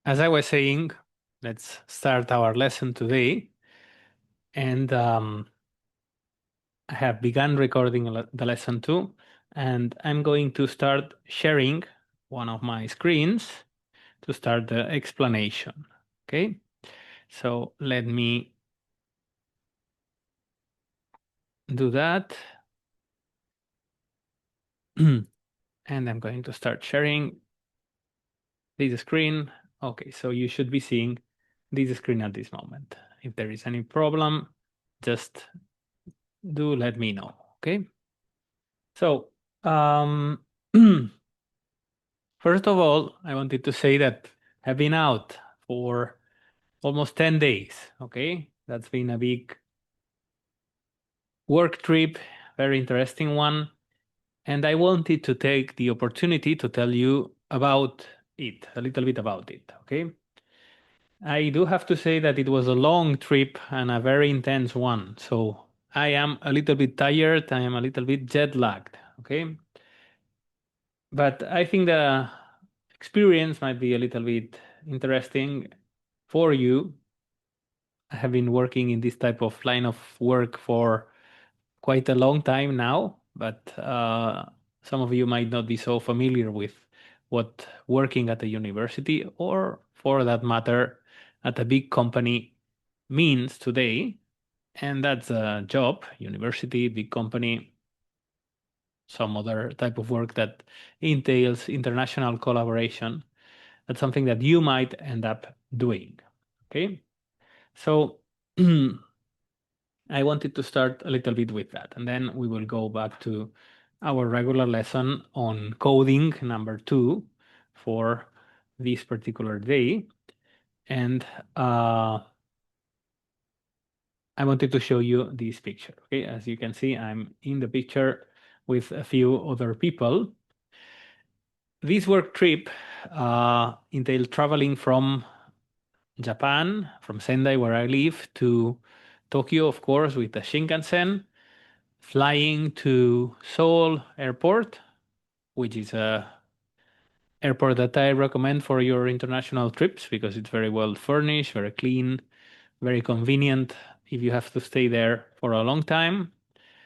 As I was saying, let's start our lesson today. And I have begun recording the lesson too. And I'm going to start sharing one of my screens to start the explanation. Okay, so let me do that. And I'm going to start sharing this screen. Okay, so you should be seeing this screen at this moment. If there is any problem, just do let me know. Okay. So, first of all, I wanted to say that I've been out for almost 10 days. Okay. That's been a big work trip, very interesting one. And I wanted to take the opportunity to tell you about it, a little bit about it. Okay. I do have to say that it was a long trip and a very intense one. So I am a little bit tired. I am a little bit jet lagged. Okay. But I think the experience might be a little bit interesting for you. I have been working in this type of line of work for quite a long time now, but some of you might not be so familiar with what working at a university or, for that matter, at a big company means today. And that's a job, university, big company, some other type of work that entails international collaboration. That's something that you might end up doing. Okay, so I wanted to start a little bit with that, and then we will go back to our regular lesson on coding number 2 for this particular day. And I wanted to show you this picture. Okay, as you can see, I'm in the picture with a few other people. This work trip entailed traveling from Japan, from Sendai, where I live, to Tokyo, of course, with the Shinkansen, flying to Seoul Airport, which is a airport that I recommend for your international trips because it's very well furnished, very clean, very convenient if you have to stay there for a long time.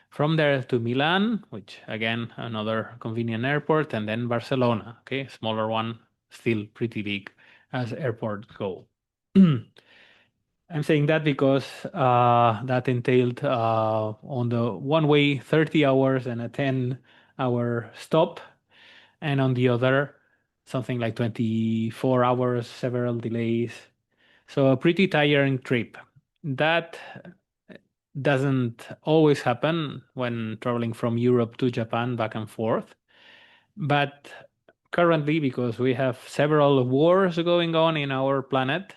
From there to Milan, which again, another convenient airport, and then Barcelona, okay, smaller one, still pretty big as airports go. I'm saying that because that entailed on the one way 30 hours and a 10-hour stop, and on the other something like 24 hours, several delays. So a pretty tiring trip. That doesn't always happen when traveling from Europe to Japan back and forth. But currently, because we have several wars going on in our planet,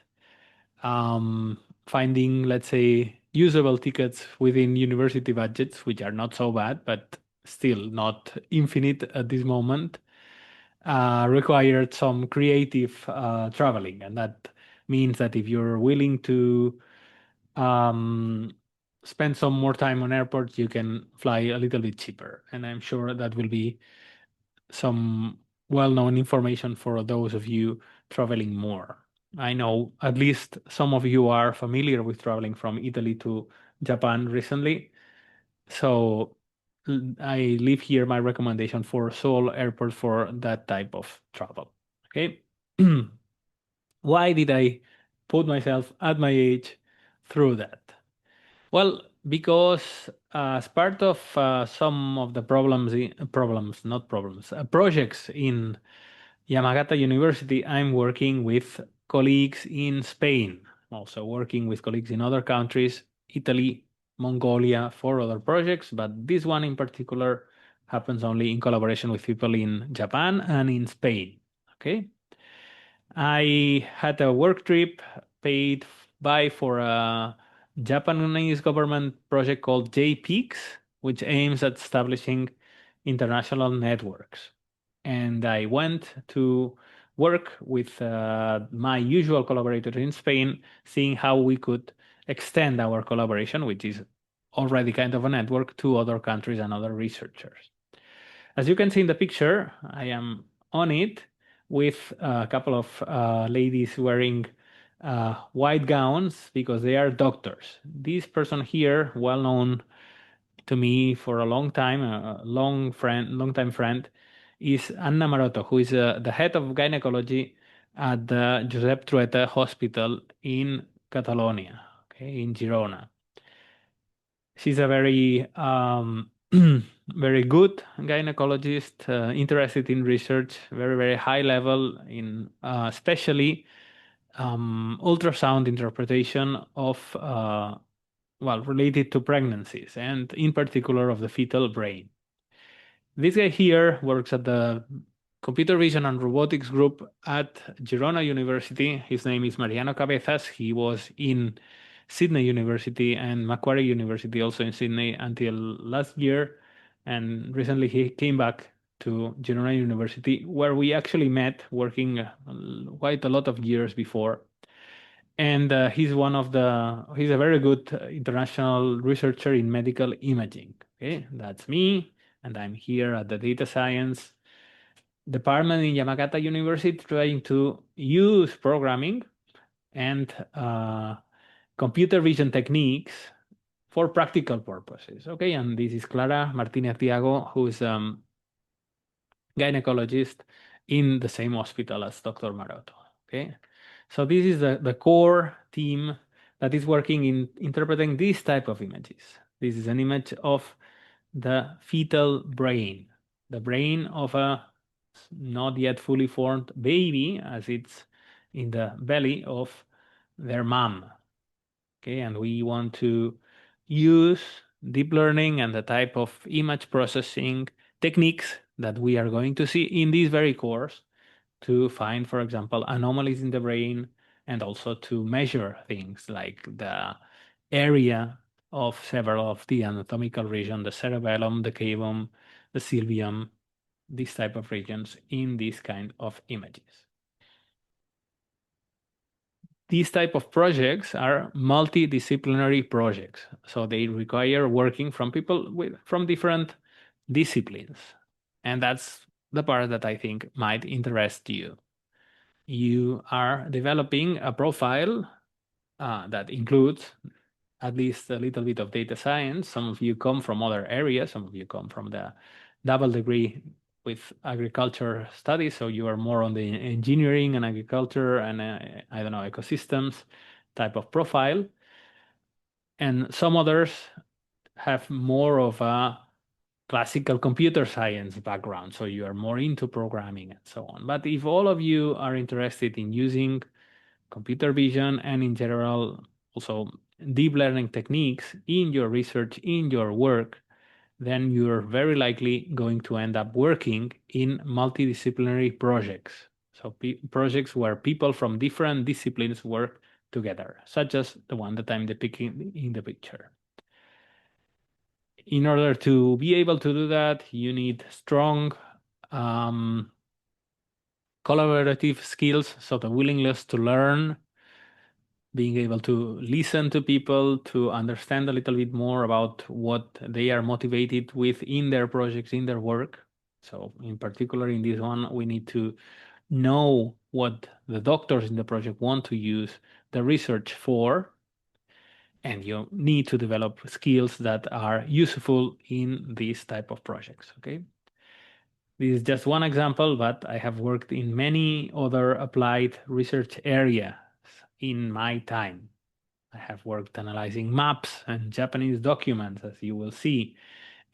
finding, let's say, usable tickets within university budgets, which are not so bad, but still not infinite at this moment, required some creative traveling. And that means that if you're willing to um, spend some more time on airports, you can fly a little bit cheaper. And I'm sure that will be some well-known information for those of you traveling more. I know at least some of you are familiar with traveling from Italy to Japan recently. So I leave here my recommendation for Seoul Airport for that type of travel. Okay. Why did I put myself at my age through that? Well, because as part of some of the not problems, projects in Yamagata University, I'm working with colleagues in Spain, also working with colleagues in other countries, Italy, Mongolia, for other projects, but this one in particular happens only in collaboration with people in Japan and in Spain. Okay. I had a work trip paid by for a Japanese government project called JPEACS, which aims at establishing international networks. And I went to work with my usual collaborator in Spain, seeing how we could extend our collaboration, which is already kind of a network, to other countries and other researchers. As you can see in the picture, I am on it. with a couple of ladies wearing white gowns because they are doctors. This person here, well known to me for a long time, a long time friend, is Anna Maroto, who is the head of gynecology at the Josep Trueta Hospital in Catalonia, okay, in Girona. She's a very very good gynecologist, interested in research, very high level in especially ultrasound interpretation of related to pregnancies and in particular of the fetal brain. This guy here works at the computer vision and robotics group at Girona University. His name is Mariano Cabezas. He was in Sydney University and Macquarie University, also in Sydney, until last year. And recently he came back to Girona University, where we actually met working quite a lot of years before. And he's a very good international researcher in medical imaging. Okay, that's me. And I'm here at the data science department in Yamagata University trying to use programming and computer vision techniques for practical purposes. Okay, and this is Clara Martinez Diago, who is gynecologist in the same hospital as Dr. Maroto. Okay, so this is the core team that is working in interpreting this type of images. This is an image of the fetal brain, the brain of a not yet fully formed baby as it's in the belly of their mom. Okay, and we want to use deep learning and the type of image processing techniques that we are going to see in this very course to find, for example, anomalies in the brain and also to measure things like the area of several of the anatomical regions, the cerebellum, the cavum, the sylvium, these type of regions in these kind of images. These type of projects are multidisciplinary projects. So they require working from people from different disciplines. And that's the part that I think might interest you. You are developing a profile that includes at least a little bit of data science. Some of you come from other areas. Some of you come from the double degree with agriculture studies. So you are more on the engineering and agriculture and I don't know, ecosystems type of profile. And some others have more of a classical computer science background. So you are more into programming and so on. But if all of you are interested in using computer vision and in general also deep learning techniques in your research, in your work, then you're very likely going to end up working in multidisciplinary projects. So projects where people from different disciplines work together, such as the one that I'm depicting in the picture. In order to be able to do that, you need strong collaborative skills, so the willingness to learn, being able to listen to people, to understand a little bit more about what they are motivated with in their projects, in their work. So in particular, in this one, we need to know what the doctors in the project want to use the research for. And you need to develop skills that are useful in these type of projects, okay? This is just one example, but I have worked in many other applied research areas in my time. I have worked analyzing maps and Japanese documents, as you will see.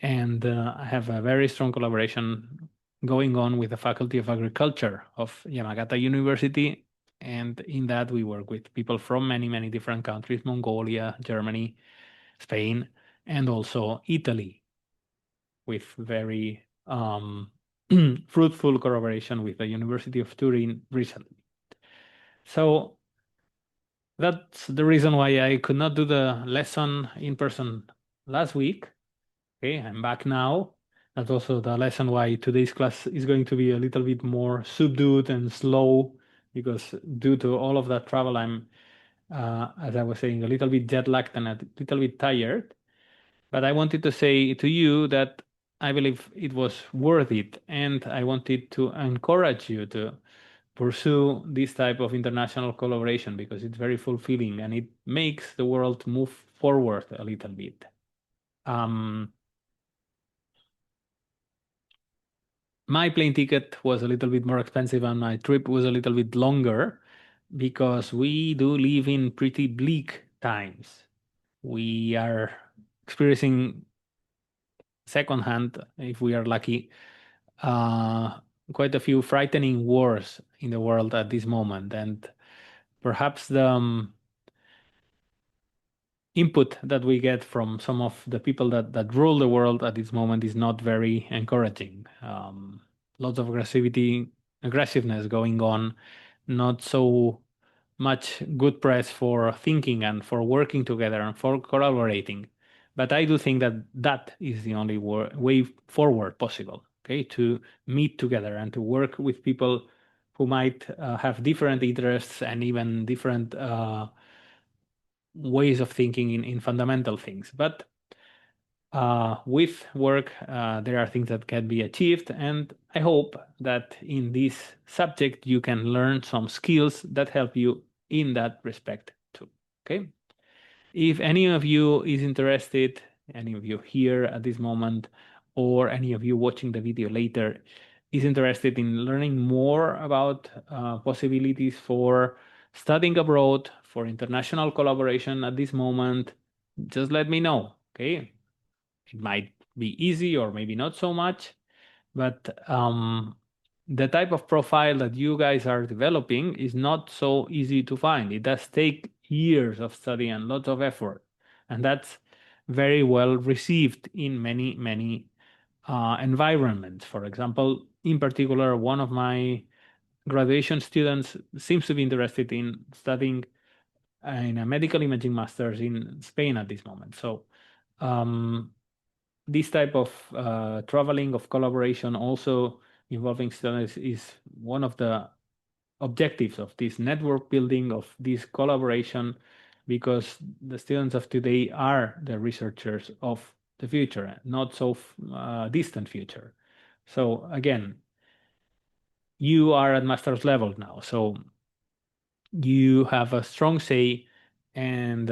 And I have a very strong collaboration going on with the Faculty of Agriculture of Yamagata University. And in that, we work with people from many different countries, Mongolia, Germany, Spain, and also Italy, with very fruitful collaboration with the University of Turin recently. So that's the reason why I could not do the lesson in person last week. Okay, I'm back now. That's also the lesson why today's class is going to be a little bit more subdued and slow, because due to all of that travel, I'm, as I was saying, a little bit jet lagged and a little bit tired. But I wanted to say to you that I believe it was worth it, and I wanted to encourage you to pursue this type of international collaboration because it's very fulfilling and it makes the world move forward a little bit. Um, my plane ticket was a little bit more expensive and my trip was a little bit longer because we do live in pretty bleak times. We are experiencing secondhand, if we are lucky, uh, quite a few frightening wars in the world at this moment. And perhaps the input that we get from some of the people that rule the world at this moment is not very encouraging. Lots of aggressiveness going on, not so much good press for thinking and for working together and for collaborating. But I do think that that is the only way forward possible, okay, to meet together and to work with people who might have different interests and even different ways of thinking in fundamental things. But with work, there are things that can be achieved, and I hope that in this subject you can learn some skills that help you in that respect too. Okay. If any of you is interested, any of you here at this moment, or any of you watching the video later is interested in learning more about possibilities for studying abroad, for international collaboration at this moment, just let me know. Okay. It might be easy or maybe not so much, but the type of profile that you guys are developing is not so easy to find. It does take years of study and lots of effort, and that's very well received in many, many environments. For example, in particular, one of my graduation students seems to be interested in studying in a medical imaging master's in Spain at this moment. So um, this type of traveling of collaboration also involving students is one of the objectives of this network building of this collaboration because the students of today are the researchers of the future, not so distant future. So again, you are at master's level now, so you have a strong say and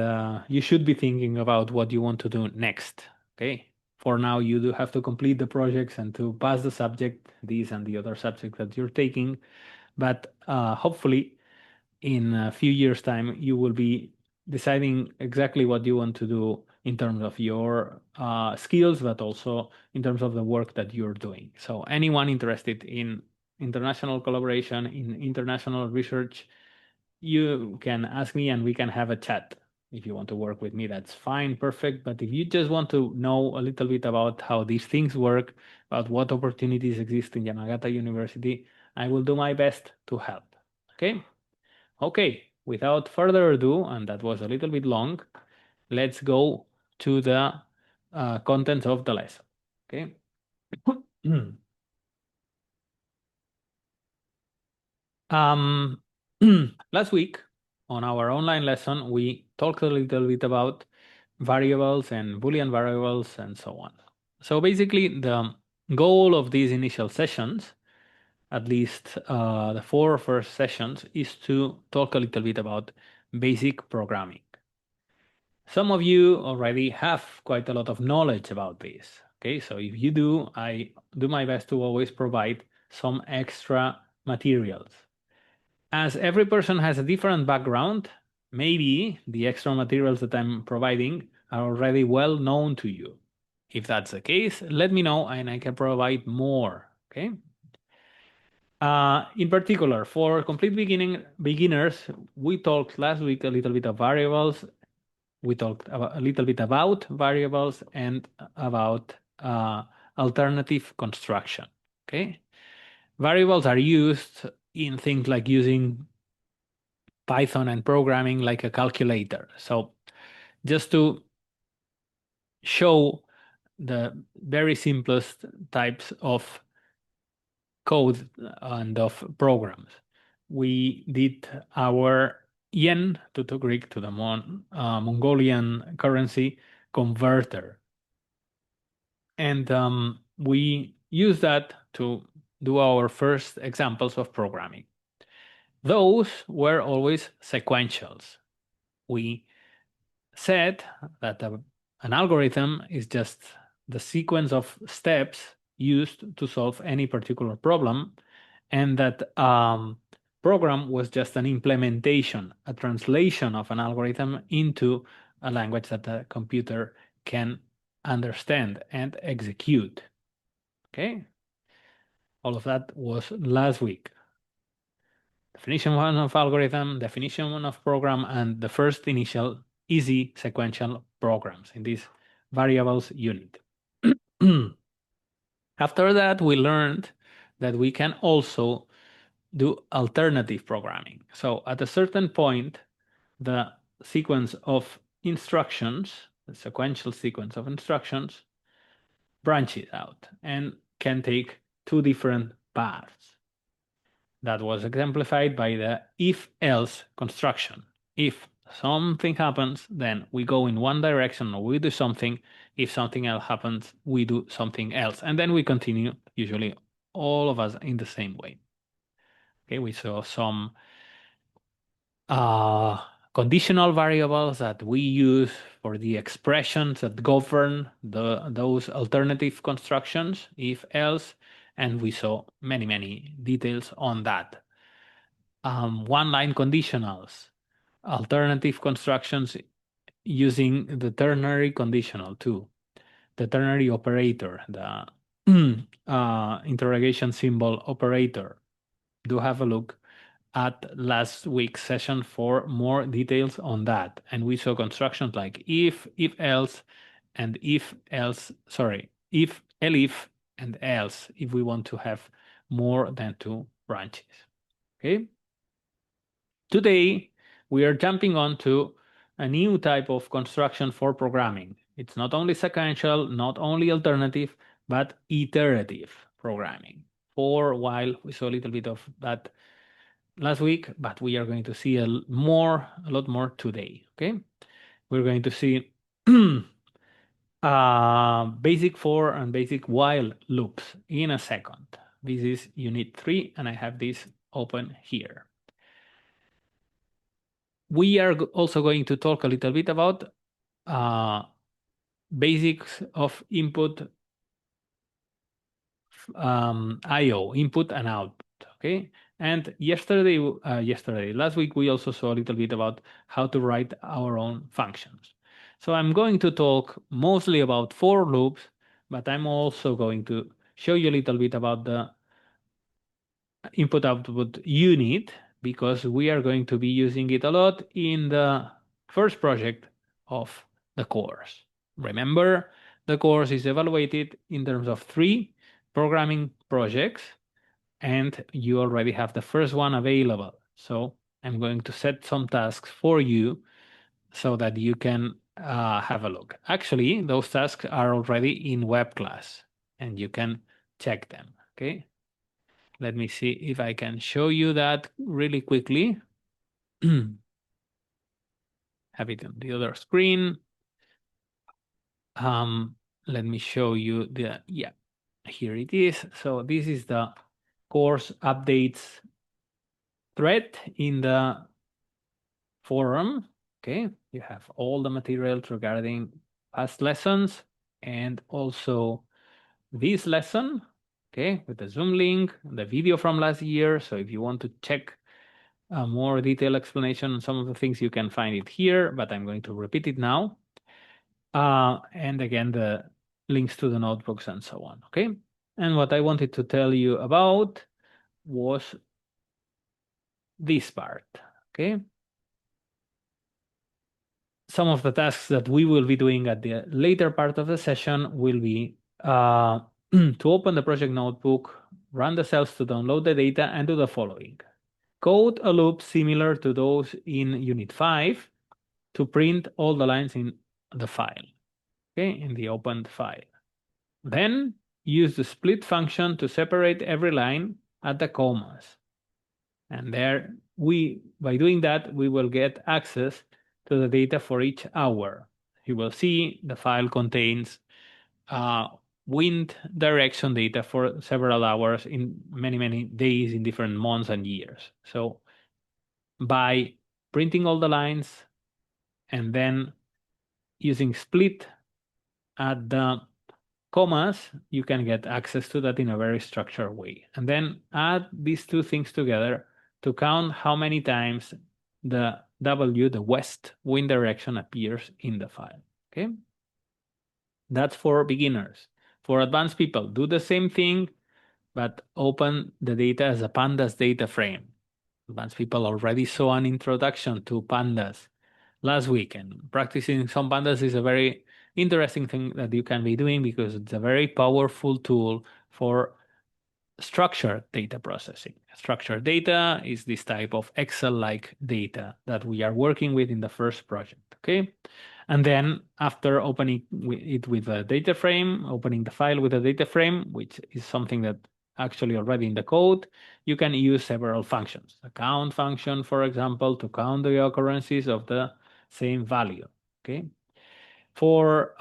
you should be thinking about what you want to do next. Okay. For now, you do have to complete the projects and to pass the subject, these and the other subjects that you're taking. But hopefully, in a few years' time, you will be deciding exactly what you want to do in terms of your skills, but also in terms of the work that you're doing. So, anyone interested in international collaboration, in international research, you can ask me and we can have a chat. If you want to work with me, that's fine, perfect. But if you just want to know a little bit about how these things work, about what opportunities exist in Yamagata University, I will do my best to help. Okay? Okay, without further ado, and that was a little bit long, let's go to the contents of the lesson. Okay? Um, last week on our online lesson, we talked a little bit about variables and Boolean variables and so on. So basically, the goal of these initial sessions, at least the 4 first sessions, is to talk a little bit about basic programming. Some of you already have quite a lot of knowledge about this. Okay, so if you do, I do my best to always provide some extra materials. As every person has a different background, maybe the extra materials that I'm providing are already well known to you. If that's the case, let me know and I can provide more. Okay. In particular, for complete beginners, we talked last week a little bit of variables. We talked a little bit about variables and about alternative construction. Okay. Variables are used in things like using Python and programming like a calculator. So just to show the very simplest types of code and of programs, we did our yen to Greek to the Mongolian currency converter. And we use that to do our first examples of programming. Those were always sequentials. We said that an algorithm is just the sequence of steps used to solve any particular problem, and that program was just an implementation, a translation of an algorithm into a language that the computer can understand and execute. Okay? All of that was last week. Definition one of algorithm, definition one of program, and the first initial easy sequential programs in this variables unit. After that, we learned that we can also do alternative programming. So at a certain point, the sequence of instructions, the sequential sequence of instructions, branches out and can take two different paths. That was exemplified by the if-else construction. If something happens, then we go in one direction or we do something. If something else happens, we do something else. And then we continue, usually all of us in the same way. Okay, we saw some conditional variables that we use for the expressions that govern those alternative constructions, if else, and we saw many details on that. One-line conditionals, alternative constructions using the ternary conditional too, the ternary operator, the interrogation symbol operator. Do have a look at last week's session for more details on that. And we saw constructions like if else, and if elif, and else if we want to have more than two branches. Okay. Today, we are jumping on to a new type of construction for programming. It's not only sequential, not only alternative, but iterative programming. For a while, we saw a little bit of that last week, but we are going to see a lot more today, okay? We're going to see basic for and basic while loops in a second. This is unit 3, and I have this open here. We are also going to talk a little bit about basics of input IO, input and output, okay? And last week, we also saw a little bit about how to write our own functions. So I'm going to talk mostly about for loops, but I'm also going to show you a little bit about the input-output unit, because we are going to be using it a lot in the first project of the course. Remember, the course is evaluated in terms of 3 programming projects, and you already have the first one available. So I'm going to set some tasks for you so that you can have a look. Actually, those tasks are already in web class, and you can check them, okay? Let me see if I can show you that really quickly. Have it on the other screen. Let me show you here it is. So this is the course updates thread in the forum. Okay, you have all the materials regarding past lessons and also this lesson, okay, with the Zoom link, the video from last year. So if you want to check a more detailed explanation on some of the things, you can find it here, but I'm going to repeat it now. And again, the links to the notebooks and so on, okay? And what I wanted to tell you about was this part, okay? Some of the tasks that we will be doing at the later part of the session will be to open the project notebook, run the cells to download the data, and do the following. Code a loop similar to those in Unit 5 to print all the lines in the file, okay, in the opened file. Then use the split function to separate every line at the commas. And by doing that, we will get access to the data for each hour. You will see the file contains wind direction data for several hours in many, many days in different months and years. So by printing all the lines and then using split at the commas, you can get access to that in a very structured way. And then add these two things together to count how many times the W, the west wind direction, appears in the file. Okay, that's for beginners. For advanced people, do the same thing, but open the data as a Pandas data frame. Advanced people already saw an introduction to Pandas last week, and practicing some Pandas is a very interesting thing that you can be doing because it's a very powerful tool for structured data processing. Structured data is this type of Excel-like data that we are working with in the first project, okay? And then after opening it with a data frame, opening the file with a data frame, which is something that actually already in the code, you can use several functions. A count function, for example, to count the occurrences of the same value, okay? For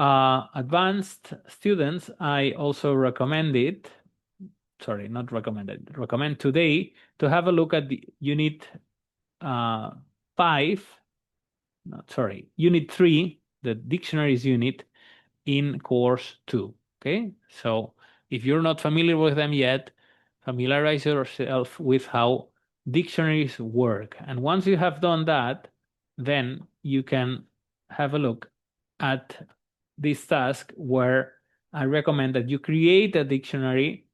advanced students, I also recommend it, sorry, not recommended, recommend today to have a look at the unit 5, no, sorry, unit 3, the dictionaries unit in course 2, okay? So if you're not familiar with them yet, familiarize yourself with how dictionaries work. And once you have done that, then you can have a look at this task where I recommend that you create a dictionary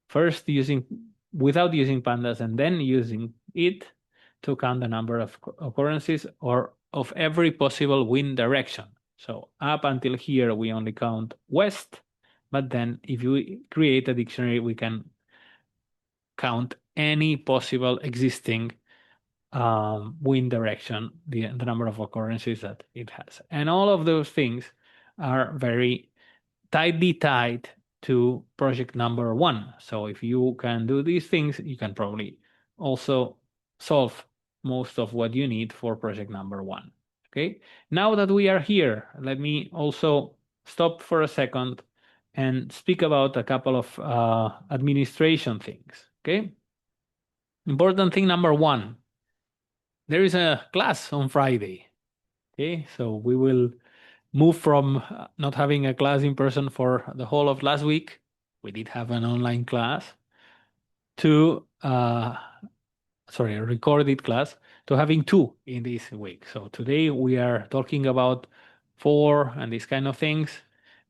first without using pandas and then using it to count the number of occurrences or of every possible wind direction. So up until here, we only count west, but then if you create a dictionary, we can count any possible existing wind direction, the number of occurrences that it has. And all of those things are very tightly tied to project number 1. So if you can do these things, you can probably also solve most of what you need for project number 1. Okay, now that we are here, let me also stop for a second and speak about a couple of administration things. Okay, important thing number 1, there is a class on Friday. Okay, so we will move from not having a class in person for the whole of last week. We did have an online class to, sorry, a recorded class to having 2 in this week. So today we are talking about 4 and these kind of things.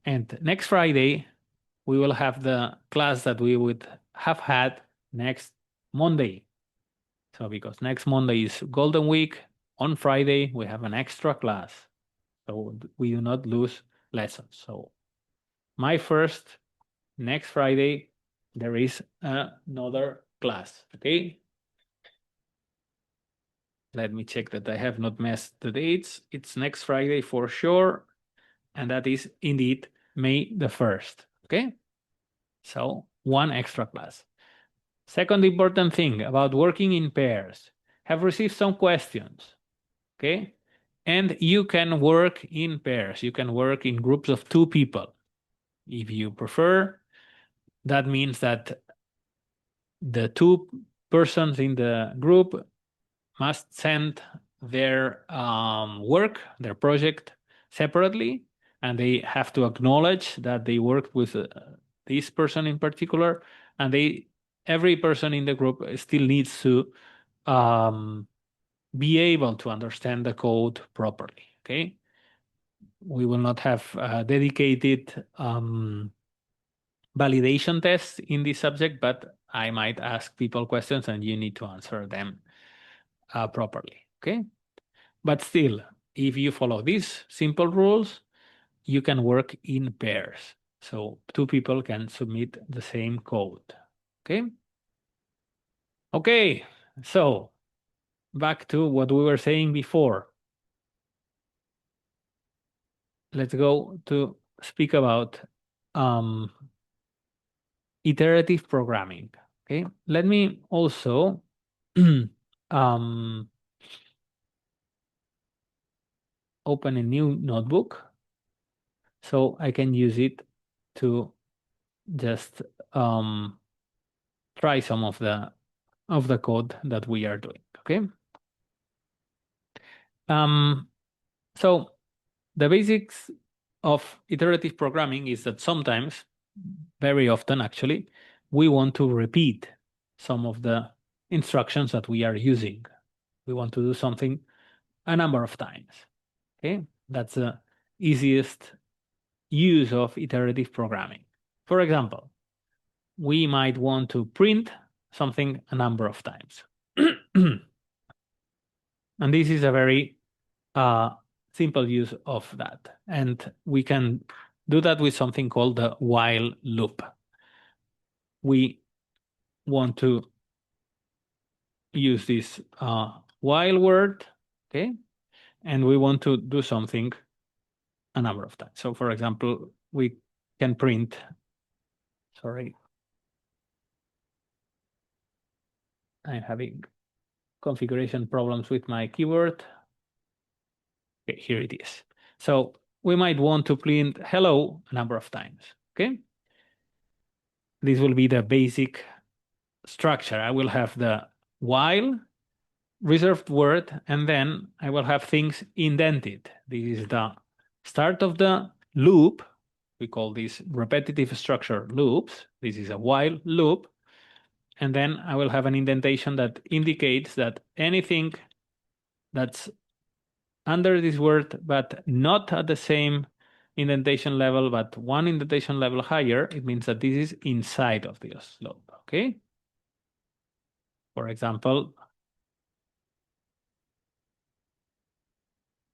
And next Friday, we will have the class that we would have had next Monday. So because next Monday is Golden Week, on Friday, we have an extra class. So we do not lose lessons. So my first, next Friday, there is another class, okay? Let me check that I have not messed the dates. It's next Friday for sure. And that is indeed May the 1st, okay? So 1 extra class. Second important thing about working in pairs. Have received some questions, okay? And you can work in pairs. You can work in groups of 2 people. If you prefer, that means that the 2 persons in the group must send their work, their project separately, and they have to acknowledge that they worked with this person in particular, and every person in the group still needs to be able to understand the code properly, okay? We will not have dedicated validation tests in this subject, but I might ask people questions and you need to answer them properly, okay? But still, if you follow these simple rules, you can work in pairs. So 2 people can submit the same code, okay? Okay, so back to what we were saying before. Let's go to speak about iterative programming. Okay, let me also open a new notebook so I can use it to just try some of the code that we are doing. Okay. So the basics of iterative programming is that sometimes, very often actually, we want to repeat some of the instructions that we are using. We want to do something a number of times. Okay, that's the easiest use of iterative programming. For example, we might want to print something a number of times. And this is a very simple use of that. And we can do that with something called the while loop. We want to use this while word, okay? And we want to do something a number of times. So for example, we can print, sorry, I'm having configuration problems with my keyboard. Okay, here it is. So we might want to print hello a number of times, okay? This will be the basic structure. I will have the while reserved word, and then I will have things indented. This is the start of the loop. We call this repetitive structure loops. This is a while loop. And then I will have an indentation that indicates that anything that's under this word, but not at the same indentation level, but one indentation level higher, it means that this is inside of this loop, okay? For example,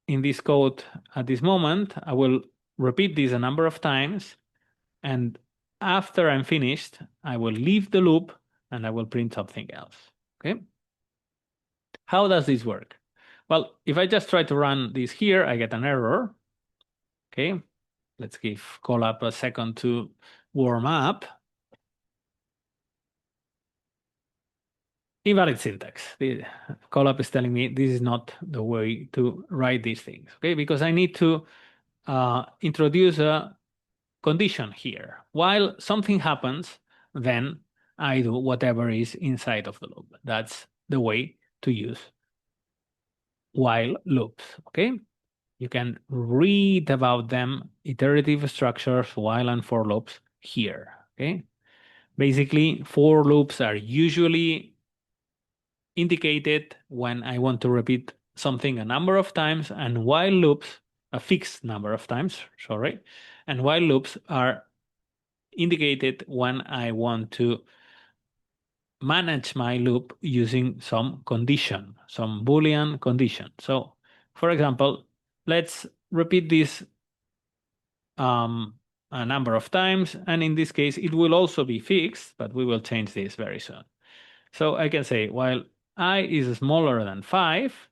in this code at this moment, I will repeat this a number of times, and after I'm finished, I will leave the loop and I will print something else, okay? How does this work? Well, if I just try to run this here, I get an error, okay? Let's give Colab a second to warm up. Invalid syntax. The Colab is telling me this is not the way to write these things, okay? Because I need to introduce a condition here. While something happens, then I do whatever is inside of the loop. That's the way to use while loops, okay? You can read about them, iterative structures, while and for loops here, okay? Basically, for loops are usually indicated when I want to repeat something a number of times, and while loops, a fixed number of times, sorry, and while loops are indicated when I want to manage my loop using some condition, some Boolean condition. So, for example, let's repeat this a number of times, and in this case, it will also be fixed, but we will change this very soon. So I can say, while I is smaller than 5,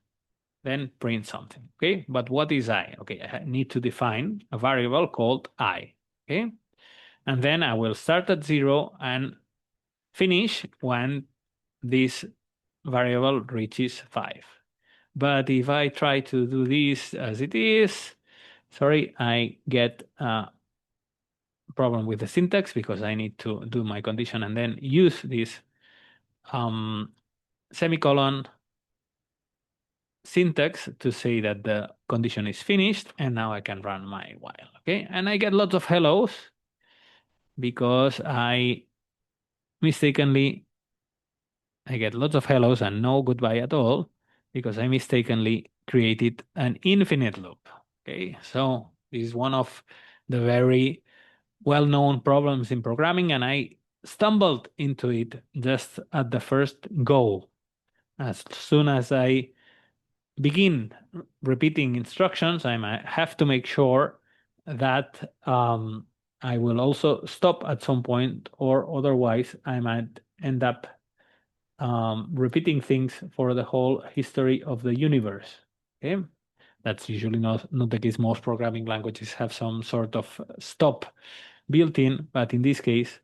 then print something, okay? But what is I? Okay, I need to define a variable called I, okay? And then I will start at 0 and finish when this variable reaches 5. But if I try to do this as it is, sorry, I get a problem with the syntax because I need to do my condition and then use this semicolon syntax to say that the condition is finished, and now I can run my while, okay? And I get lots of hellos because I get lots of hellos and no goodbye at all because I mistakenly created an infinite loop, okay? So this is one of the very well-known problems in programming, and I stumbled into it just at the first go. As soon as I begin repeating instructions, I might have to make sure that I will also stop at some point, or otherwise I might end up repeating things for the whole history of the universe. Okay, that's usually not the case. Most programming languages have some sort of stop built in, but in this case,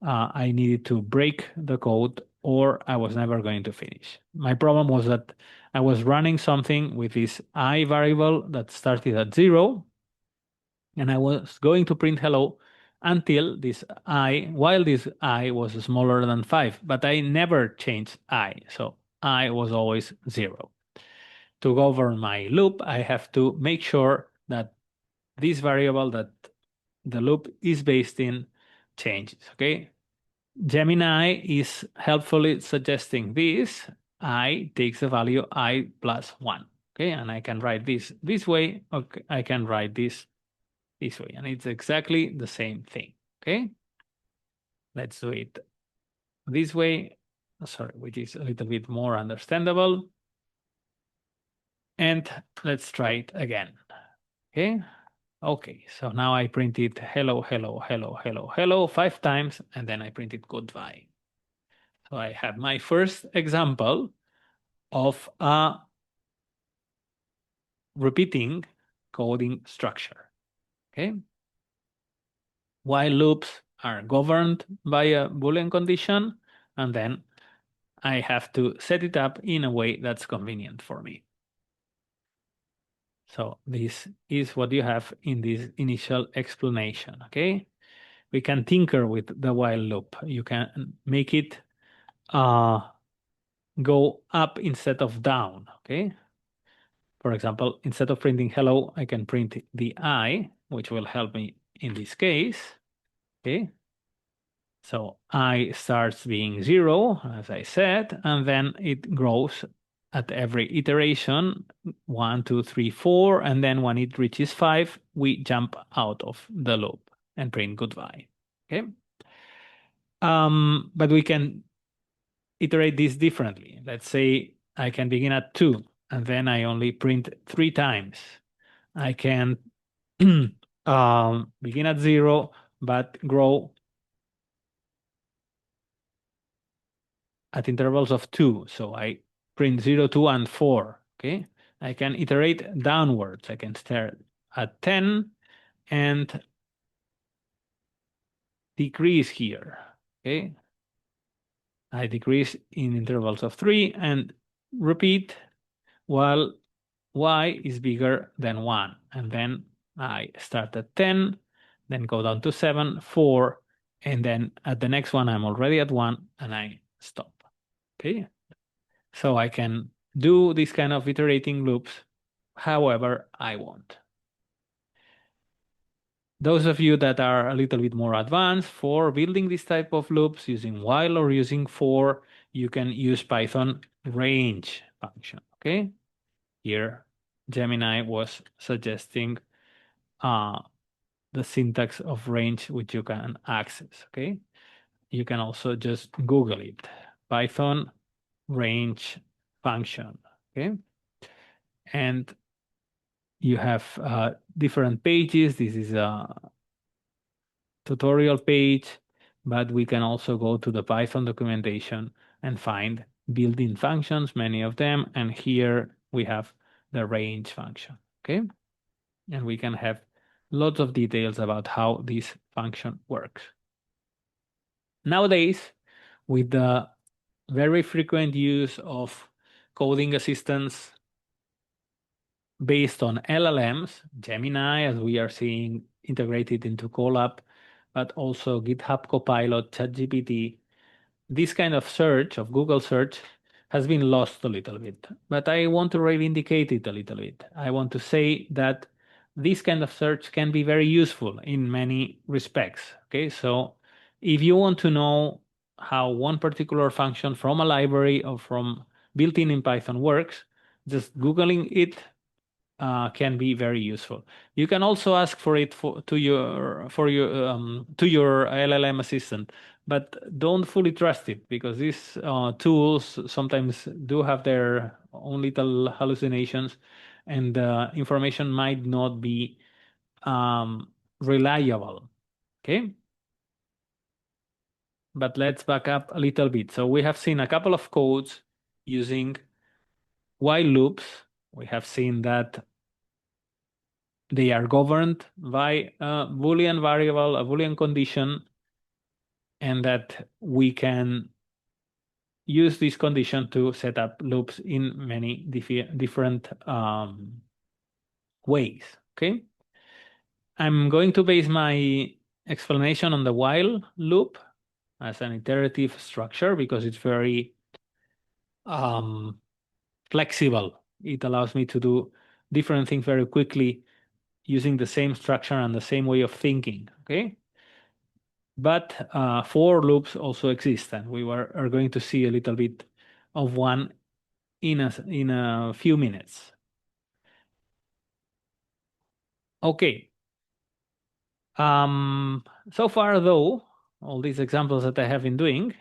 I needed to break the code or I was never going to finish. My problem was that I was running something with this I variable that started at 0, and I was going to print hello until this I, while this I was smaller than 5, but I never changed I. So I was always 0. To govern my loop, I have to make sure that this variable that the loop is based in changes, okay? Gemini is helpfully suggesting this. I takes the value I plus 1, okay? And I can write this way, okay? I can write this way, and it's exactly the same thing, okay? Let's do it this way, sorry, which is a little bit more understandable. And let's try it again, okay? Okay, so now I printed hello, hello, hello, hello, hello 5 times, and then I printed goodbye. So I have my first example of a repeating coding structure, okay? While loops are governed by a Boolean condition, and then I have to set it up in a way that's convenient for me. So this is what you have in this initial explanation, okay? We can tinker with the while loop. You can make it go up instead of down, okay? For example, instead of printing hello, I can print the I, which will help me in this case, okay? So I starts being 0, as I said, and then it grows at every iteration, 1, 2, 3, 4, and then when it reaches 5, we jump out of the loop and print goodbye, okay? But we can iterate this differently. Let's say I can begin at 2, and then I only print 3 times. I can begin at 0, but grow at intervals of 2. So I print 0, 2, and 4, okay? I can iterate downwards. I can start at 10 and decrease here, okay? I decrease in intervals of 3 and repeat while y is bigger than 1. And then I start at 10, then go down to 7, 4, and then at the next one, I'm already at 1, and I stop, okay? So I can do this kind of iterating loops however I want. Those of you that are a little bit more advanced for building this type of loops using while or using for, you can use Python range function, okay? Here, Gemini was suggesting the syntax of range, which you can access, okay? You can also just Google it, Python range function, okay? And you have different pages. This is a tutorial page, but we can also go to the Python documentation and find built-in functions, many of them. And here we have the range function, okay? And we can have lots of details about how this function works. Nowadays, with the very frequent use of coding assistants based on LLMs, Gemini, as we are seeing integrated into Colab, but also GitHub Copilot, ChatGPT, this kind of search of Google search has been lost a little bit. But I want to reivindicate it a little bit. I want to say that this kind of search can be very useful in many respects. Okay, so if you want to know how one particular function from a library or from built-in in Python works, just Googling it can be very useful. You can also ask for it to your LLM assistant, but don't fully trust it because these tools sometimes do have their own little hallucinations, and information might not be reliable. Okay. But let's back up a little bit. So we have seen a couple of codes using while loops. We have seen that they are governed by a Boolean variable, a Boolean condition, and that we can use this condition to set up loops in many different ways, okay? I'm going to base my explanation on the while loop as an iterative structure because it's very flexible. It allows me to do different things very quickly using the same structure and the same way of thinking, okay? But for loops also exist, and we are going to see a little bit of one in a few minutes. Okay. So far, though, all these examples that I have been doing,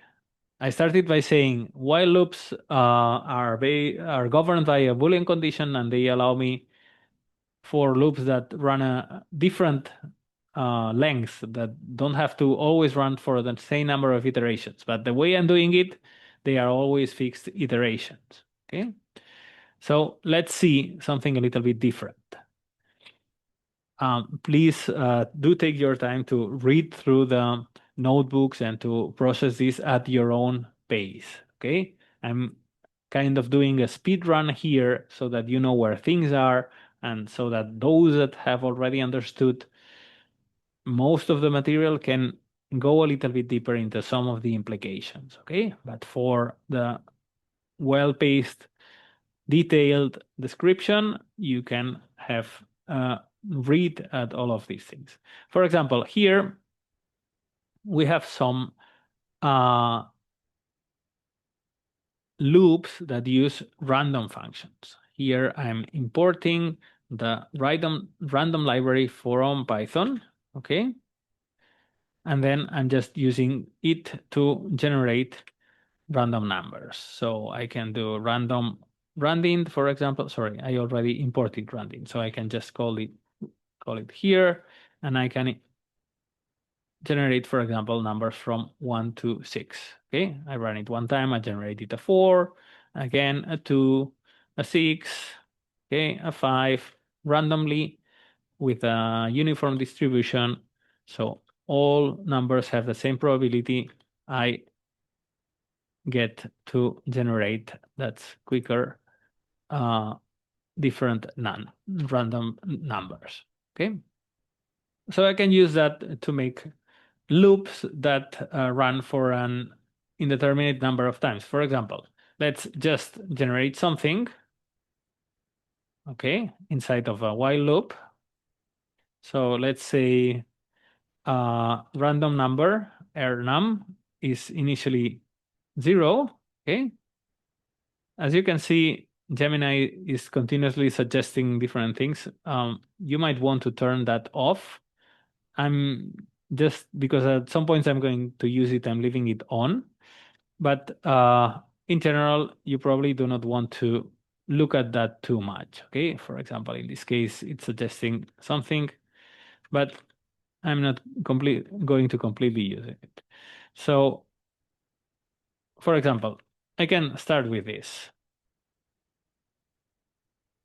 I started by saying while loops are governed by a Boolean condition, and they allow me for loops that run a different length that don't have to always run for the same number of iterations. But the way I'm doing it, they are always fixed iterations. Okay. So let's see something a little bit different. Please do take your time to read through the notebooks and to process this at your own pace. Okay. I'm kind of doing a speed run here so that you know where things are, and so that those that have already understood most of the material can go a little bit deeper into some of the implications, okay? But for the well-paced, detailed description, you can have read at all of these things. For example, here we have some loops that use random functions. Here I'm importing the random library from Python, okay? And then I'm just using it to generate random numbers. So I can do random randint, for example. Sorry, I already imported randint, so I can just call it here, and I can generate, for example, numbers from 1 to 6. Okay, I run it one time, I generated a 4, again a 2, a 6, okay, a 5, randomly with a uniform distribution. So all numbers have the same probability. I get to generate, that's quicker, different random numbers. Okay, so I can use that to make loops that run for an indeterminate number of times. For example, let's just generate something, okay, inside of a while loop. So let's say random number rnum is initially 0, okay? As you can see, Gemini is continuously suggesting different things. You might want to turn that off. I'm just, because at some points I'm going to use it, I'm leaving it on. But in general, you probably do not want to look at that too much, okay? For example, in this case, it's suggesting something, but I'm not going to completely use it. So, for example, I can start with this.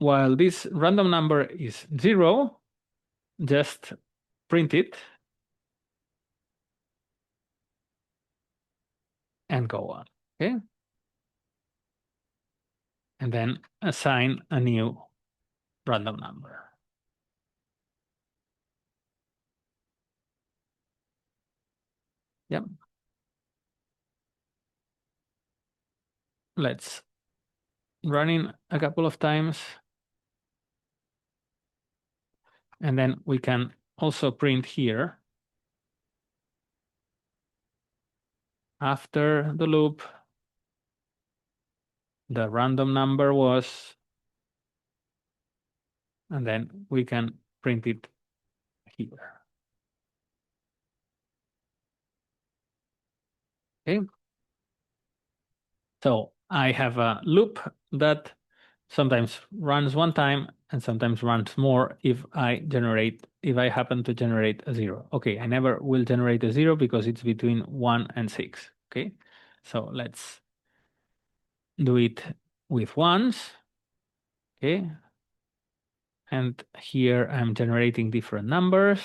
While this random number is 0, just print it and go on, okay? And then assign a new random number. Yep. Let's run it a couple of times. And then we can also print here after the loop, the random number was, and then we can print it here. Okay. So I have a loop that sometimes runs one time and sometimes runs more if I happen to generate a 0. Okay, I never will generate a 0 because it's between 1 and 6. Okay, so let's do it with ones. Okay, and here I'm generating different numbers.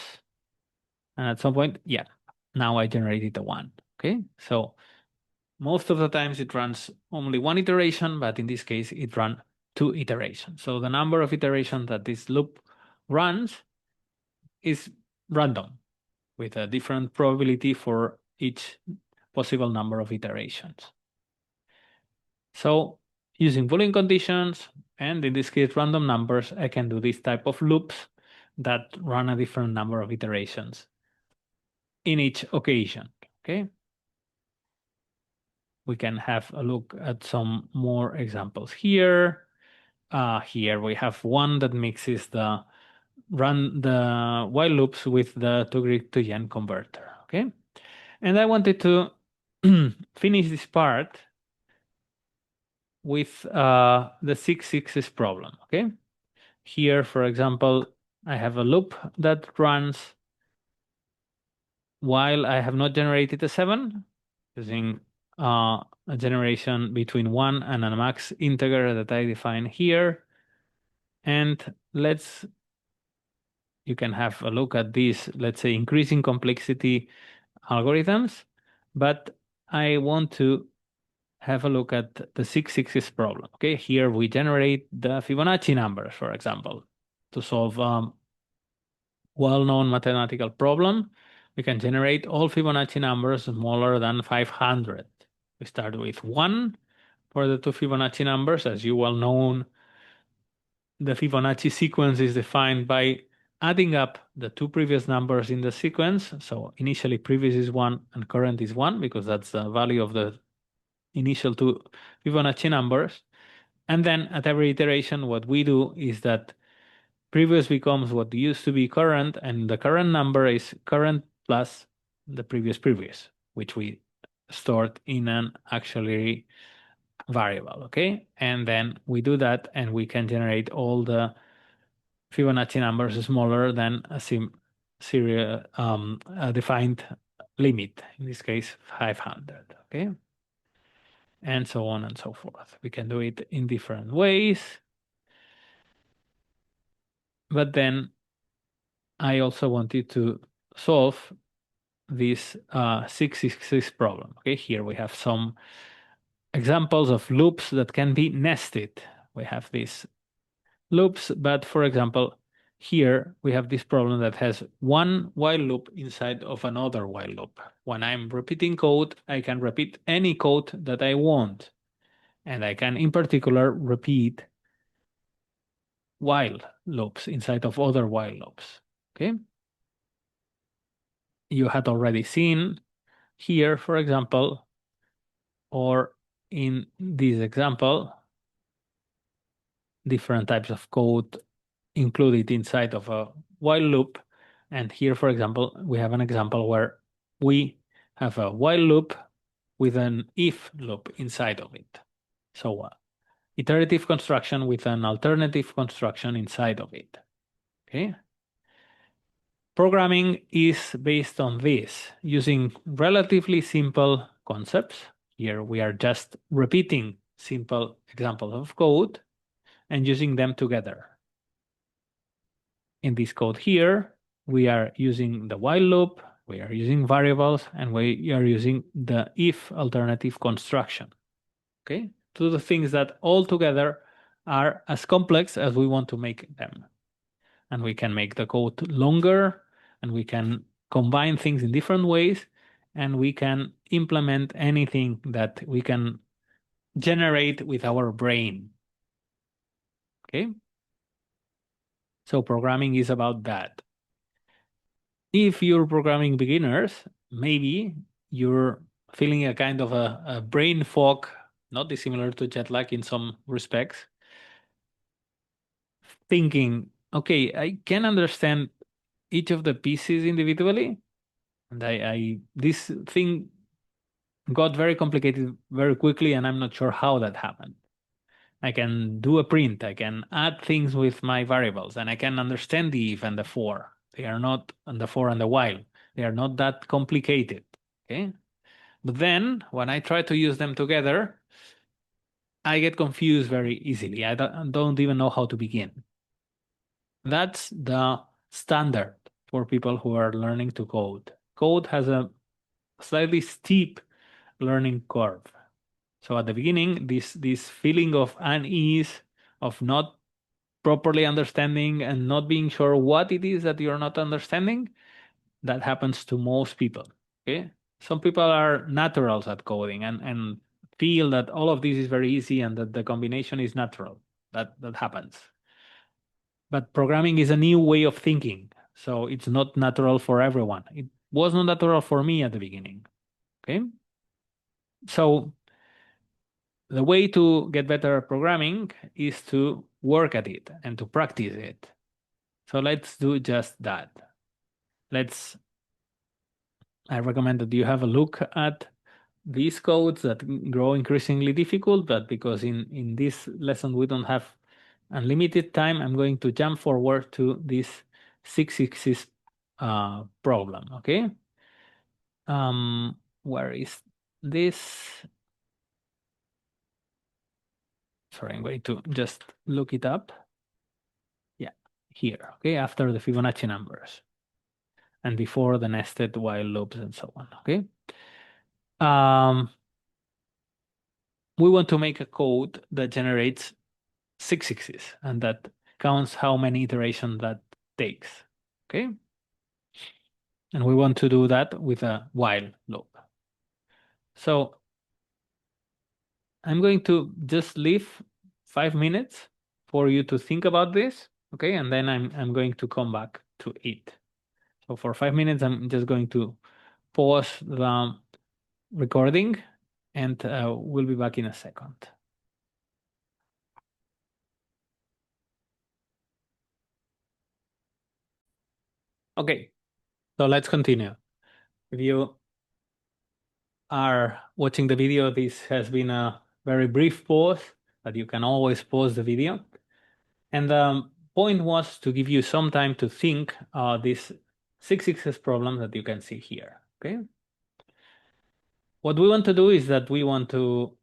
And at some point, yeah, now I generated a 1. Okay, so most of the times it runs only one iteration, but in this case, it ran 2 iterations. So the number of iterations that this loop runs is random, with a different probability for each possible number of iterations. So using Boolean conditions, and in this case random numbers, I can do this type of loops that run a different number of iterations in each occasion, okay? We can have a look at some more examples here. Here we have one that mixes the while loops with the 2-grid to gen converter, okay? And I wanted to finish this part with the 6 problem, okay? Here, for example, I have a loop that runs while I have not generated a 7, using a generation between 1 and a max integer that I define here. And you can have a look at these, let's say, increasing complexity algorithms, but I want to have a look at the 6 problem. Okay, here we generate the Fibonacci numbers, for example, to solve a well-known mathematical problem. We can generate all Fibonacci numbers smaller than 500. We start with 1 for the 2 Fibonacci numbers. As you well know, the Fibonacci sequence is defined by adding up the 2 previous numbers in the sequence. So initially previous is 1 and current is 1, because that's the value of the initial 2 Fibonacci numbers. And then at every iteration, what we do is that previous becomes what used to be current, and the current number is current plus the previous, which we stored in an auxiliary variable, okay? And then we do that, and we can generate all the Fibonacci numbers smaller than a defined limit, in this case 500, okay? And so on and so forth. We can do it in different ways. But then I also wanted to solve this 6 problem. Okay, here we have some examples of loops that can be nested. We have these loops, but for example, here we have this problem that has one while loop inside of another while loop. When I'm repeating code, I can repeat any code that I want. And I can, in particular, repeat while loops inside of other while loops, okay? You had already seen here, for example, or in this example, different types of code included inside of a while loop. And here, for example, we have an example where we have a while loop with an if loop inside of it. So iterative construction with an alternative construction inside of it, okay? Programming is based on this, using relatively simple concepts. Here we are just repeating simple examples of code and using them together. In this code here, we are using the while loop, we are using variables, and we are using the if alternative construction, okay? To the things that all together are as complex as we want to make them. And we can make the code longer, and we can combine things in different ways, and we can implement anything that we can generate with our brain, okay? So programming is about that. If you're programming beginners, maybe you're feeling a kind of a brain fog, not dissimilar to jet lag in some respects, thinking, okay, I can understand each of the pieces individually, and this thing got very complicated very quickly, and I'm not sure how that happened. I can do a print, I can add things with my variables, and I can understand the if and the for. They are not, and the for and the while. They are not that complicated, okay? But then, when I try to use them together, I get confused very easily. I don't even know how to begin. That's the standard for people who are learning to code. Code has a slightly steep learning curve. So at the beginning, this feeling of unease, of not properly understanding and not being sure what it is that you're not understanding, that happens to most people. Okay, some people are naturals at coding and feel that all of this is very easy and that the combination is natural. That happens. But programming is a new way of thinking, so it's not natural for everyone. It was not natural for me at the beginning. Okay, so the way to get better at programming is to work at it and to practice it. So let's do just that. I recommend that you have a look at these codes that grow increasingly difficult, but because in this lesson we don't have unlimited time, I'm going to jump forward to this 6 axis problem, okay? Where is this? Sorry, I'm going to just look it up. Yeah, here, okay, after the Fibonacci numbers and before the nested while loops and so on, okay? We want to make a code that generates 6 axes and that counts how many iterations that takes, okay? And we want to do that with a while loop. So I'm going to just leave 5 minutes for you to think about this, okay? And then I'm going to come back to it. So for 5 minutes, I'm just going to pause the recording and we'll be back in a second. Okay, so let's continue. If you are watching the video, this has been a very brief pause, but you can always pause the video. And the point was to give you some time to think this 6 axis problem that you can see here, okay? What we want to do is that we want to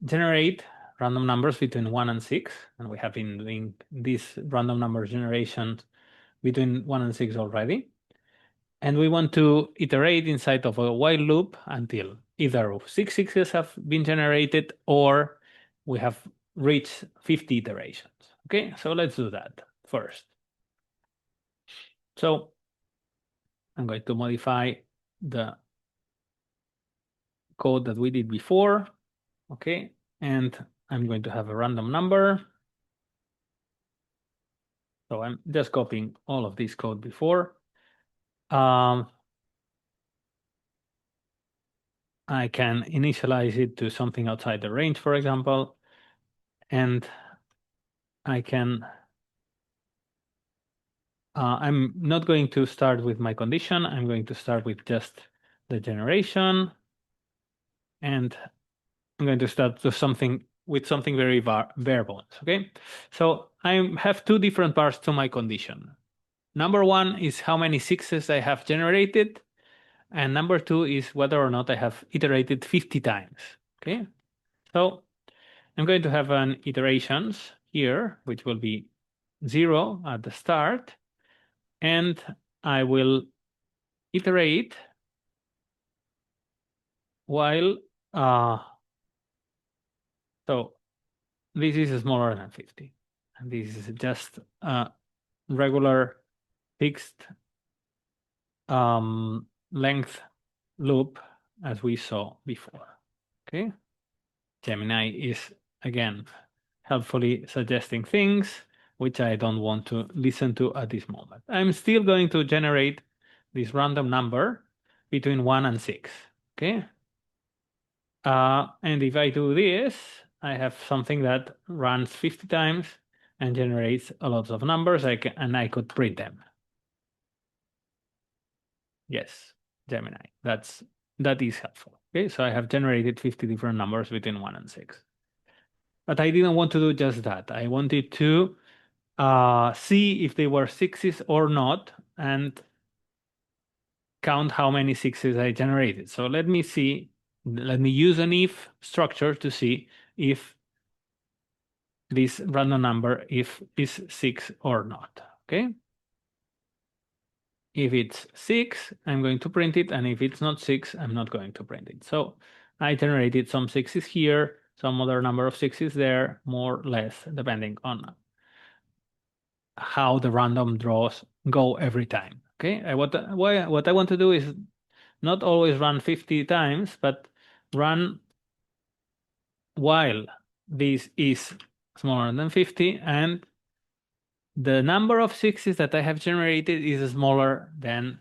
generate random numbers between 1 and 6, and we have been doing this random number generation between 1 and 6 already. And we want to iterate inside of a while loop until either 6 axes have been generated or we have reached 50 iterations. Okay, so let's do that first. So I'm going to modify the code that we did before. Okay, and I'm going to have a random number. So I'm just copying all of this code before. I can initialize it to something outside the range, for example, and I can, I'm not going to start with my condition. I'm going to start with just the generation, and I'm going to start with something very bare bones, okay? So I have two different parts to my condition. Number one is how many 6s I have generated, and number two is whether or not I have iterated 50 times, okay? So I'm going to have an iterations here, which will be 0 at the start, and I will iterate while, so this is smaller than 50, and this is just a regular fixed length loop as we saw before, okay? Gemini is, again, helpfully suggesting things which I don't want to listen to at this moment. I'm still going to generate this random number between 1 and 6, okay? And if I do this, I have something that runs 50 times and generates a lot of numbers, and I could print them. Yes, Gemini, that is helpful. Okay, so I have generated 50 different numbers between 1 and 6. But I didn't want to do just that. I wanted to see if they were 6s or not and count how many 6s I generated. So let me use an if structure to see if this random number is 6 or not, okay? If it's 6, I'm going to print it, and if it's not 6, I'm not going to print it. So I generated some 6s here, some other number of 6s there, more or less, depending on how the random draws go every time. Okay, what I want to do is not always run 50 times, but run while this is smaller than 50 and the number of sixes that I have generated is smaller than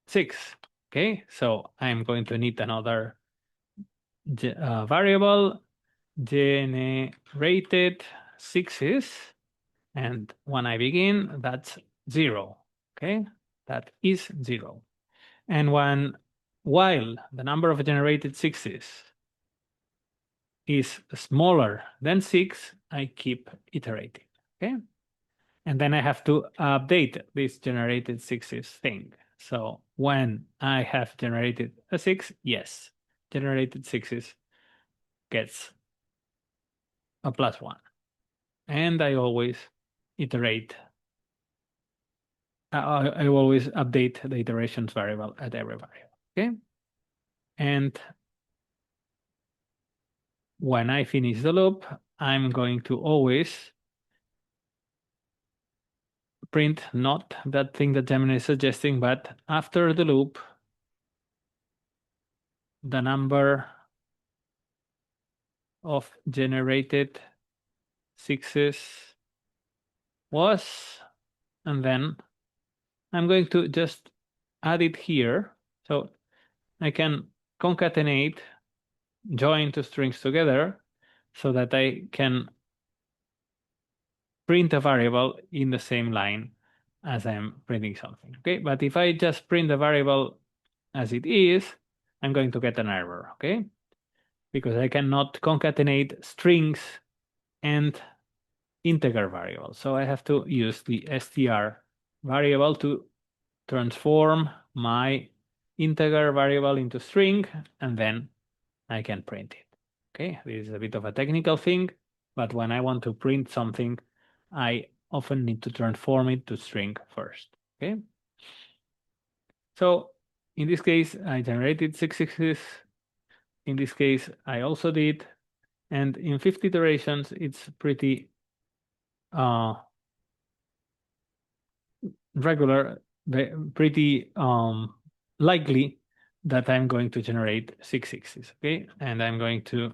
6. Okay, so I'm going to need another variable generated sixes, and when I begin, that's 0. Okay, that is 0. And while the number of generated sixes is smaller than 6, I keep iterating. Okay, and then I have to update this generated sixes thing. So when I have generated a 6, yes, generated sixes gets a +1. And I always iterate. I always update the iterations variable at every variable. Okay. And when I finish the loop, I'm going to always print not that thing that Gemini is suggesting, but after the loop, the number of generated sixes was, and then I'm going to just add it here. So I can concatenate, join two strings together so that I can print a variable in the same line as I'm printing something. Okay, but if I just print the variable as it is, I'm going to get an error. Okay, because I cannot concatenate strings and integer variables. So I have to use the str variable to transform my integer variable into string, and then I can print it. Okay, this is a bit of a technical thing, but when I want to print something, I often need to transform it to string first. Okay, so in this case, I generated 6 sixes. In this case, I also did, and in 50 iterations, it's pretty regular, pretty likely that I'm going to generate 6 sixes. Okay, and I'm going to,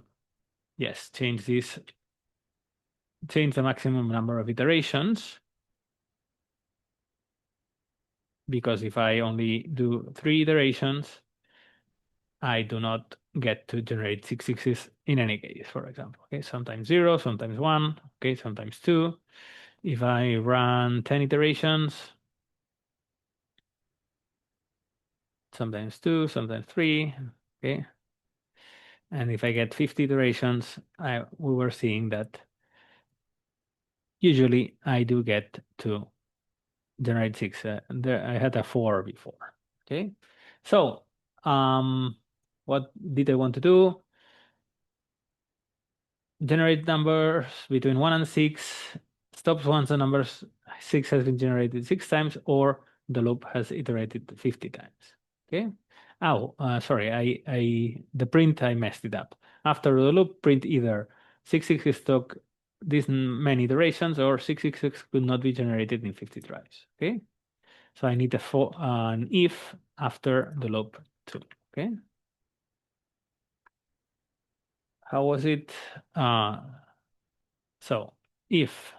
yes, change this, change the maximum number of iterations, because if I only do 3 iterations, I do not get to generate 6 sixes in any case, for example. Okay, sometimes 0, sometimes 1, okay, sometimes 2. If I run 10 iterations, sometimes 2, sometimes 3, okay. And if I get 50 iterations, we were seeing that usually I do get to generate 6. I had a 4 before, okay. So what did I want to do? Generate numbers between 1 and 6, stops once the number 6 has been generated 6 times, or the loop has iterated 50 times. Okay. Oh, sorry, the print, I messed it up. After the loop, print either 666 took this many iterations, or 666 could not be generated in 50 tries. Okay. So I need an if after the loop too. Okay. How was it? So if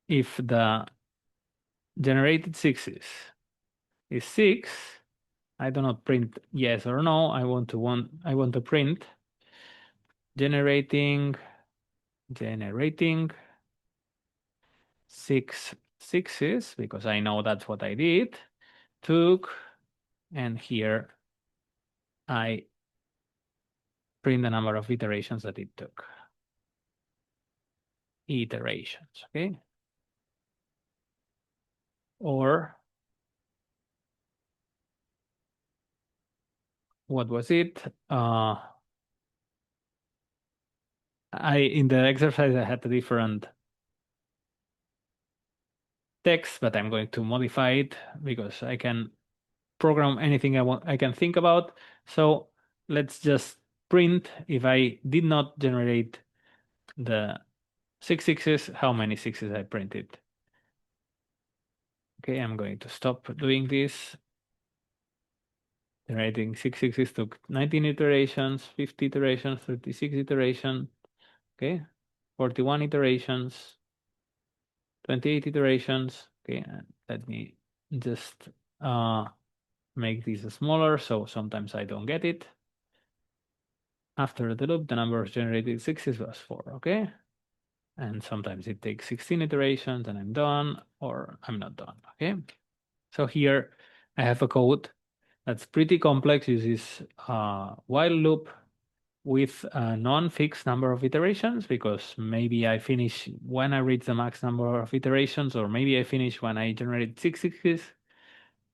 the generated sixes is 6, I do not print yes or no. I want to print generating 6 sixes, because I know that's what I did. Took, and here I print the number of iterations that it took. Iterations, okay? Or what was it? In the exercise I had a different text, but I'm going to modify it because I can program anything I can think about. So let's just print, if I did not generate the 6 sixes, how many sixes I printed. Okay, I'm going to stop doing this. Generating 6 took 19 iterations, 50 iterations, 36 iterations, okay, 41 iterations, 28 iterations. Okay, and let me just make this smaller so sometimes I don't get it. After the loop, the number of generated sixes was 4, okay? And sometimes it takes 16 iterations and I'm done, or I'm not done, okay? So here I have a code that's pretty complex, uses a while loop with a non-fixed number of iterations, because maybe I finish when I reach the max number of iterations, or maybe I finish when I generate 6 sixes,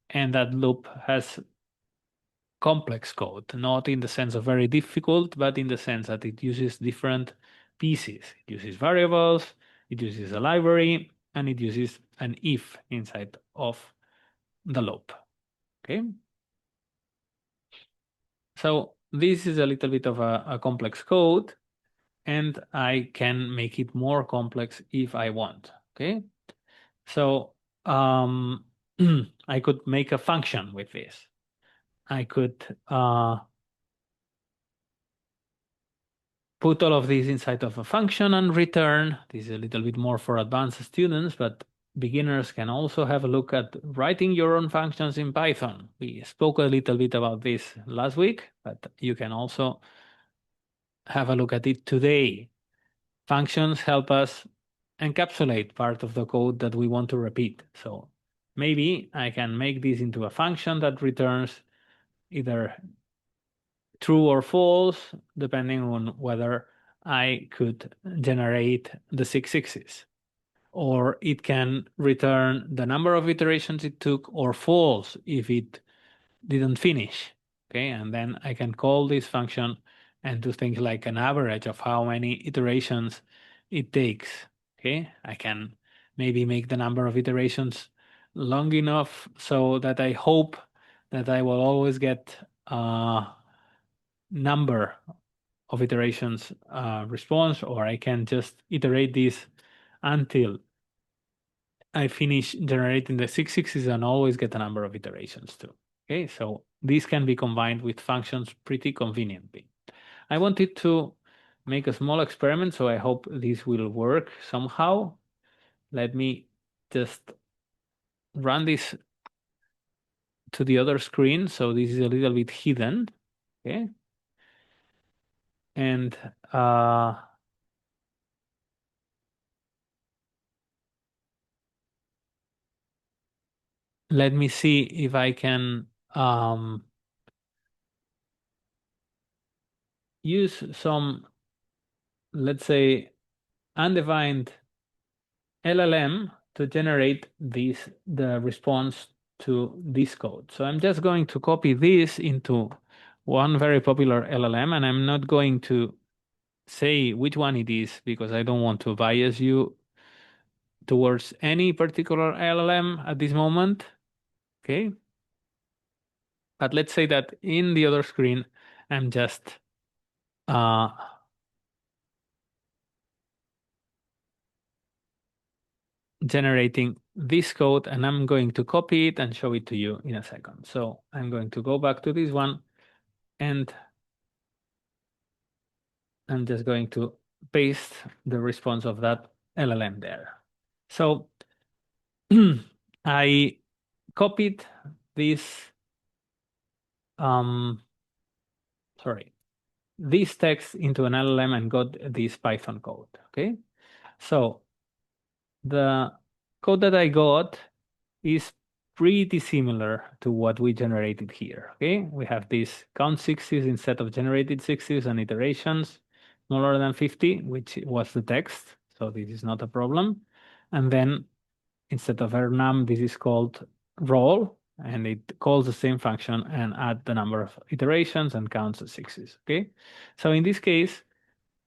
and that loop has complex code, not in the sense of very difficult, but in the sense that it uses different pieces. It uses variables, it uses a library, and it uses an if inside of the loop. Okay. So this is a little bit of a complex code, and I can make it more complex if I want. Okay. So I could make a function with this. I could put all of these inside of a function and return. This is a little bit more for advanced students, but beginners can also have a look at writing your own functions in Python. We spoke a little bit about this last week, but you can also have a look at it today. Functions help us encapsulate part of the code that we want to repeat. So maybe I can make this into a function that returns either true or false, depending on whether I could generate the 6 sixes. Or it can return the number of iterations it took, or false if it didn't finish. Okay, and then I can call this function and do things like an average of how many iterations it takes. Okay, I can maybe make the number of iterations long enough so that I hope that I will always get number of iterations response, or I can just iterate this until I finish generating the 6 sixes and always get a number of iterations too. Okay, so these can be combined with functions pretty conveniently. I wanted to make a small experiment, so I hope this will work somehow. Let me just run this to the other screen, so this is a little bit hidden. Okay, and let me see if I can use some, let's say, undefined LLM to generate the response to this code. So I'm just going to copy this into one very popular LLM, and I'm not going to say which one it is because I don't want to bias you towards any particular LLM at this moment. Okay. But let's say that in the other screen, I'm just generating this code, and I'm going to copy it and show it to you in a second. So I'm going to go back to this one, and I'm just going to paste the response of that LLM there. So I copied this, this text into an LLM and got this Python code. Okay, so the code that I got is pretty similar to what we generated here. Okay, we have these count sixes instead of generated sixes and iterations smaller than 50, which was the text. So this is not a problem. And then instead of num, this is called roll, and it calls the same function and add the number of iterations and counts the sixes. Okay, so in this case,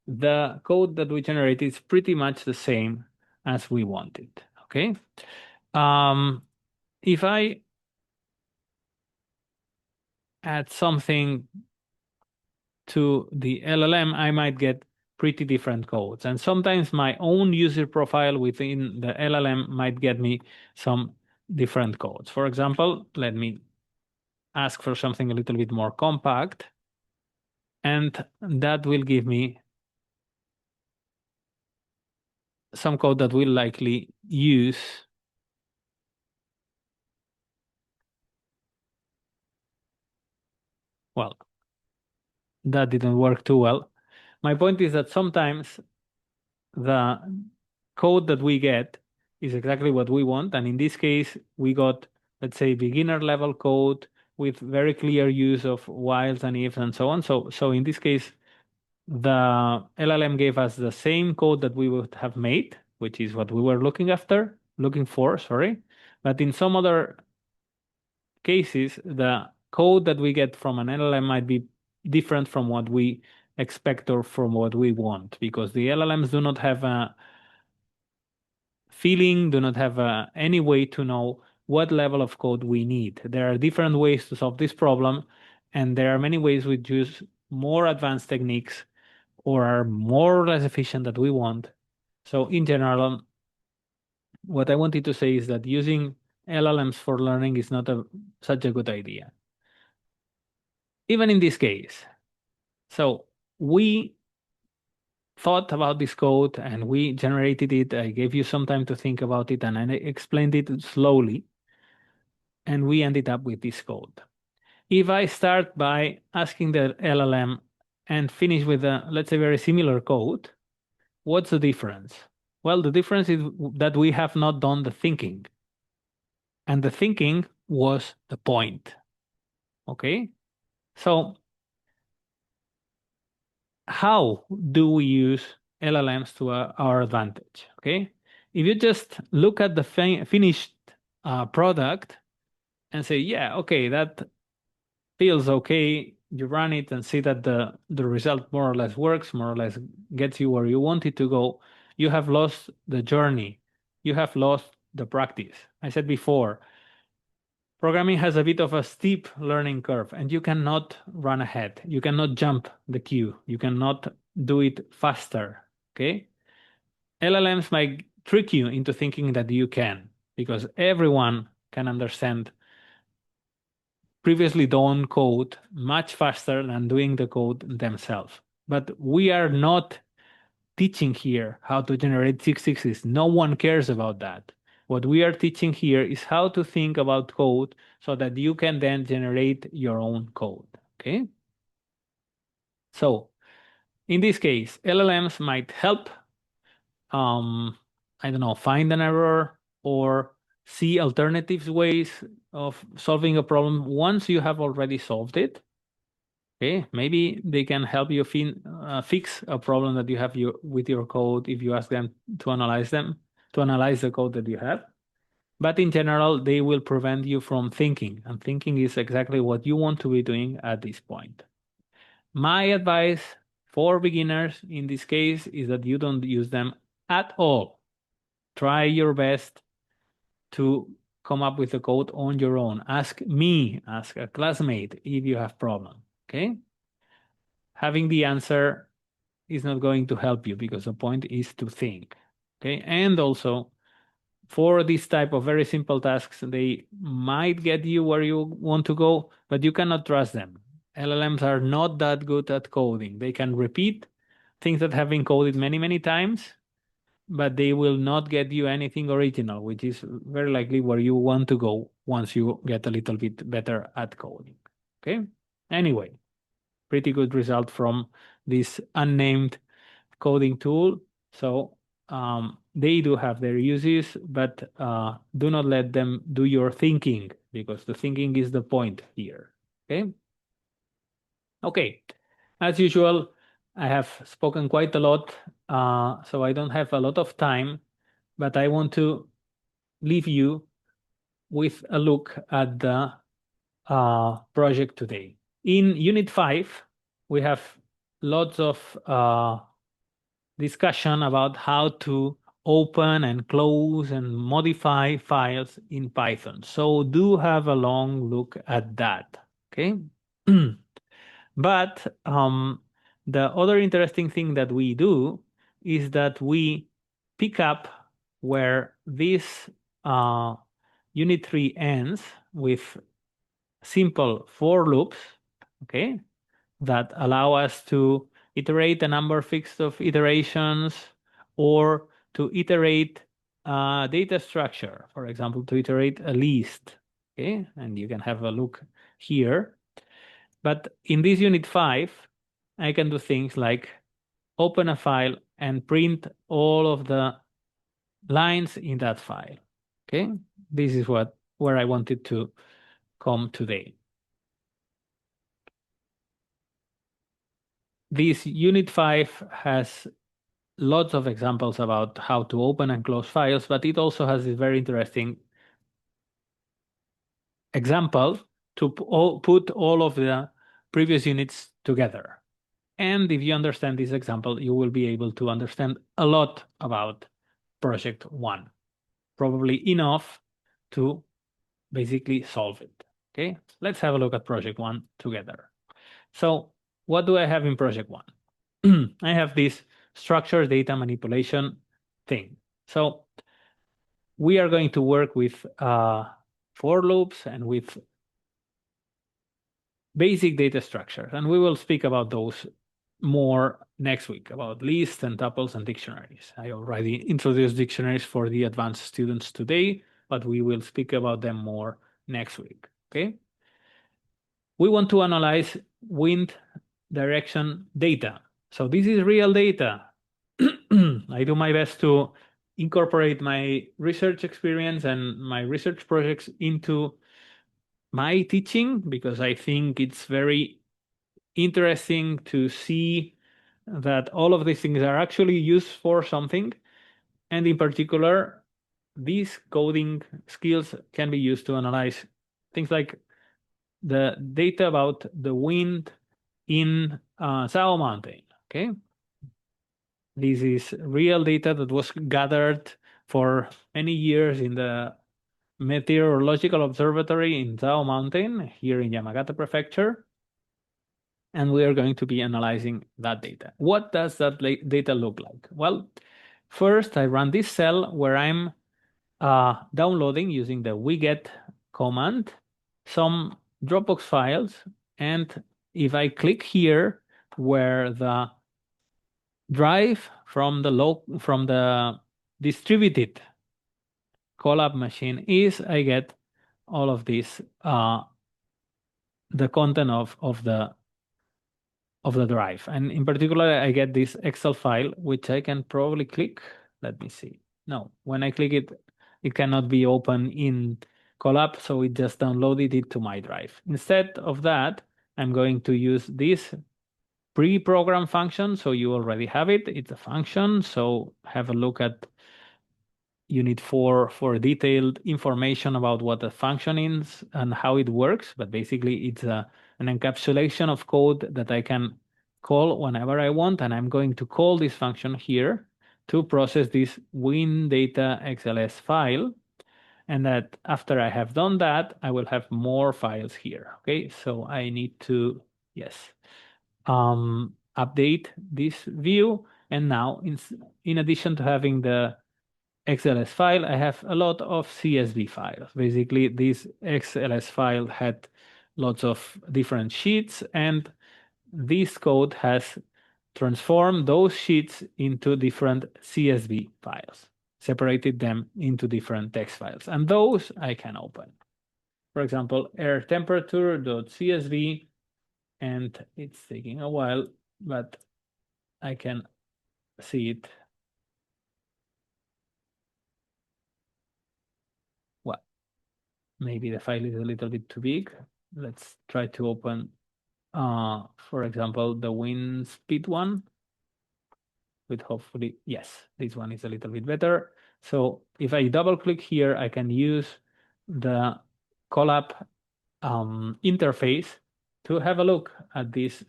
the code that we generated is pretty much the same as we wanted. Okay. If I add something to the LLM, I might get pretty different codes. And sometimes my own user profile within the LLM might get me some different codes. For example, let me ask for something a little bit more compact, and that will give me some code that will likely use. Well, that didn't work too well. My point is that sometimes the code that we get is exactly what we want. And in this case, we got, let's say, beginner level code with very clear use of whiles and ifs and so on. So in this case, the LLM gave us the same code that we would have made, which is what we were looking for, sorry. But in some other cases, the code that we get from an LLM might be different from what we expect or from what we want, because the LLMs do not have a feeling, do not have any way to know what level of code we need. There are different ways to solve this problem, and there are many ways we use more advanced techniques or are more or less efficient that we want. So in general, what I wanted to say is that using LLMs for learning is not such a good idea. Even in this case. So we thought about this code and we generated it. I gave you some time to think about it and I explained it slowly. And we ended up with this code. If I start by asking the LLM and finish with a, let's say, very similar code, what's the difference? Well, the difference is that we have not done the thinking. And the thinking was the point. Okay? So how do we use LLMs to our advantage? Okay? If you just look at the finished product and say, yeah, okay, that feels okay, you run it and see that the result more or less works, more or less gets you where you want it to go, you have lost the journey. You have lost the practice. I said before, programming has a bit of a steep learning curve and you cannot run ahead. You cannot jump the queue. You cannot do it faster, okay? LLMs might trick you into thinking that you can, because everyone can understand previously done code much faster than doing the code themselves. But we are not teaching here how to generate 666s. No one cares about that. What we are teaching here is how to think about code so that you can then generate your own code, okay? So in this case, LLMs might help, I don't know, find an error or see alternative ways of solving a problem once you have already solved it. Okay, maybe they can help you fix a problem that you have with your code if you ask them, to analyze the code that you have. But in general, they will prevent you from thinking, and thinking is exactly what you want to be doing at this point. My advice for beginners in this case is that you don't use them at all. Try your best to come up with the code on your own. Ask me, ask a classmate if you have problem, okay? Having the answer is not going to help you because the point is to think, okay? And also, for this type of very simple tasks, they might get you where you want to go, but you cannot trust them. LLMs are not that good at coding. They can repeat things that have been coded many, many times, but they will not get you anything original, which is very likely where you want to go once you get a little bit better at coding. Okay? Anyway, pretty good result from this unnamed coding tool. So they do have their uses, but do not let them do your thinking, because the thinking is the point here. Okay? Okay. As usual, I have spoken quite a lot, so I don't have a lot of time, but I want to leave you with a look at the project today. In Unit 5, we have lots of discussion about how to open and close and modify files in Python. So do have a long look at that, okay? But the other interesting thing that we do is that we pick up where this Unit 3 ends with simple for loops, okay, that allow us to iterate a number fixed of iterations or to iterate a data structure, for example, to iterate a list, okay, and you can have a look here. But in this unit 5, I can do things like open a file and print all of the lines in that file. Okay, this is where I wanted to come today. This unit 5 has lots of examples about how to open and close files, but it also has this very interesting example to put all of the previous units together. And if you understand this example, you will be able to understand a lot about project 1, probably enough to basically solve it. Okay, let's have a look at project 1 together. So what do I have in project 1? I have this structured data manipulation thing. So we are going to work with for loops and with basic data structures, and we will speak about those more next week, about lists and tuples and dictionaries. I already introduced dictionaries for the advanced students today, but we will speak about them more next week, okay? We want to analyze wind direction data. So this is real data. I do my best to incorporate my research experience and my research projects into my teaching because I think it's very interesting to see that all of these things are actually used for something. And in particular, these coding skills can be used to analyze things like the data about the wind in Sao Mountain, okay? This is real data that was gathered for many years in the Meteorological Observatory in Sao Mountain here in Yamagata Prefecture. And we are going to be analyzing that data. What does that data look like? Well, first I run this cell where I'm downloading using the wget command some Dropbox files. And if I click here where the drive from the distributed Colab machine is, I get all of this, the content of the drive. And in particular, I get this Excel file, which I can probably click. Let me see. No, when I click it, it cannot be open in Colab, so it just downloaded it to my drive. Instead of that, I'm going to use this pre-program function. So you already have it. It's a function. So have a look at Unit 4 for detailed information about what the function is and how it works. But basically, it's an encapsulation of code that I can call whenever I want. And I'm going to call this function here to process this win data XLS file. And that after I have done that, I will have more files here. Okay, so I need to, yes, update this view. And now, in addition to having the XLS file, I have a lot of CSV files. Basically, this XLS file had lots of different sheets, and this code has transformed those sheets into different CSV files, separated them into different text files, and those I can open. For example, air temperature.csv, and it's taking a while, but I can see it. Well, maybe the file is a little bit too big. Let's try to open, for example, the wind speed one. With hopefully, yes, this one is a little bit better. So if I double click here, I can use the Colab interface to have a look at this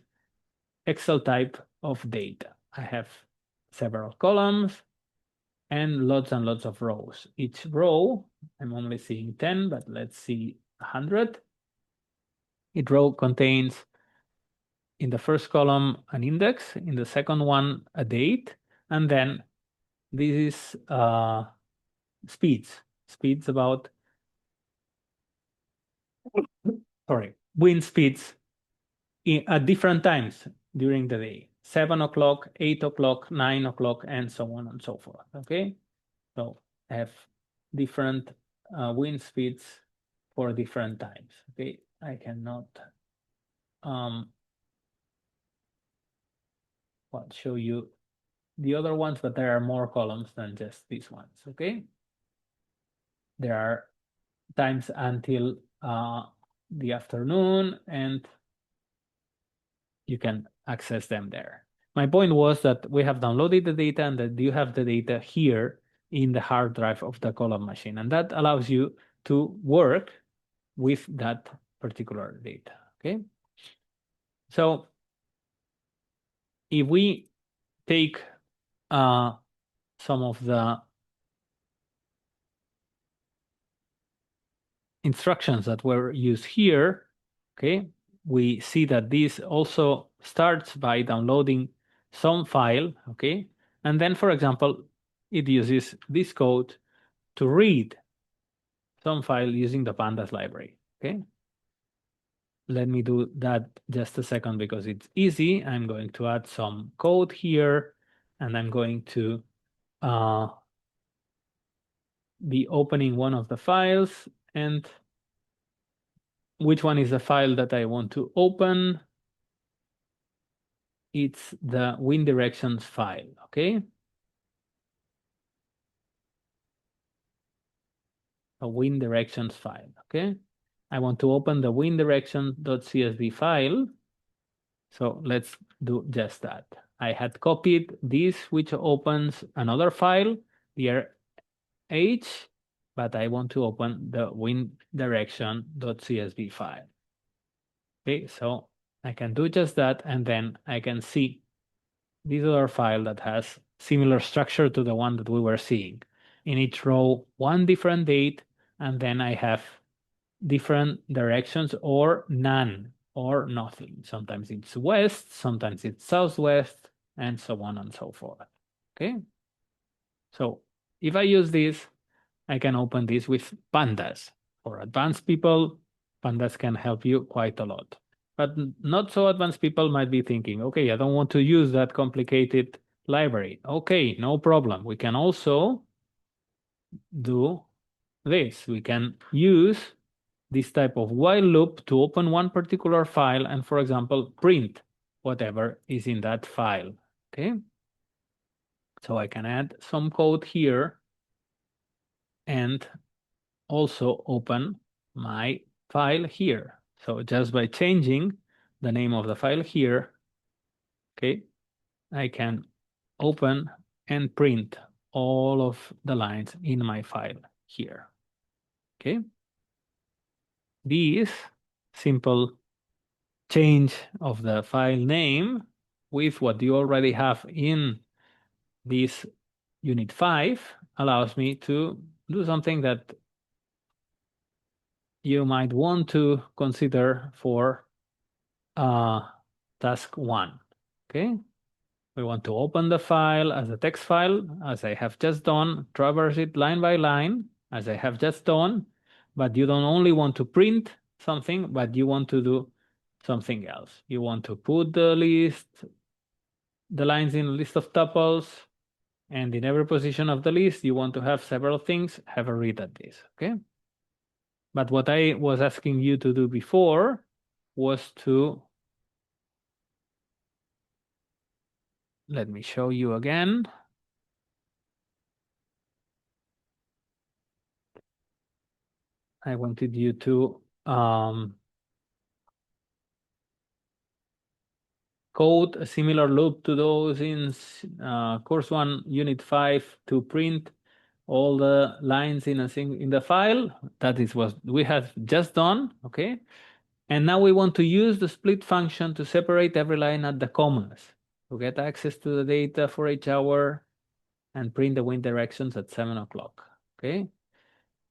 Excel type of data. I have several columns and lots of rows. Each row, I'm only seeing 10, but let's see 100. Each row contains in the first column an index, in the second one a date, and then this is speeds about sorry, wind speeds at different times during the day, 7 o'clock, 8 o'clock, 9 o'clock, and so on and so forth, okay? So I have different wind speeds for different times, okay? I cannot show you the other ones, but there are more columns than just these ones, okay? There are times until the afternoon, and you can access them there. My point was that we have downloaded the data and that you have the data here in the hard drive of the column machine. And that allows you to work with that particular data, okay? So if we take some of the instructions that were used here, okay, we see that this also starts by downloading some file, okay? And then, for example, it uses this code to read some file using the Pandas library, okay? Let me do that just a second because it's easy. I'm going to add some code here, and I'm going to be opening one of the files. And which one is the file that I want to open? It's the wind directions file, okay? A wind directions file, okay? I want to open the wind direction.csv file. So let's do just that. I had copied this, which opens another file, the H, but I want to open the wind direction.csv file. Okay, so I can do just that, and then I can see this other file that has similar structure to the one that we were seeing. In each row, one different date, and then I have different directions or none or nothing. Sometimes it's west, sometimes it's southwest, and so on and so forth. Okay. So if I use this, I can open this with Pandas. For advanced people, Pandas can help you quite a lot. But not so advanced people might be thinking, okay, I don't want to use that complicated library. Okay, no problem. We can also do this. We can use this type of while loop to open one particular file and, for example, print whatever is in that file, okay? So I can add some code here and also open my file here. So just by changing the name of the file here, okay, I can open and print all of the lines in my file here, okay? This simple change of the file name with what you already have in this unit 5 allows me to do something that you might want to consider for task 1. Okay, we want to open the file as a text file, as I have just done, traverse it line by line, as I have just done, but you don't only want to print something, but you want to do something else. You want to put the lines in a list of tuples, and in every position of the list, you want to have several things. Have a read at this, okay? But what I was asking you to do before was to, let me show you again. I wanted you to code a similar loop to those in course 1, unit 5 to print all the lines in the file. That is what we have just done, okay? And now we want to use the split function to separate every line at the commas to get access to the data for each hour and print the wind directions at 7 o'clock, okay?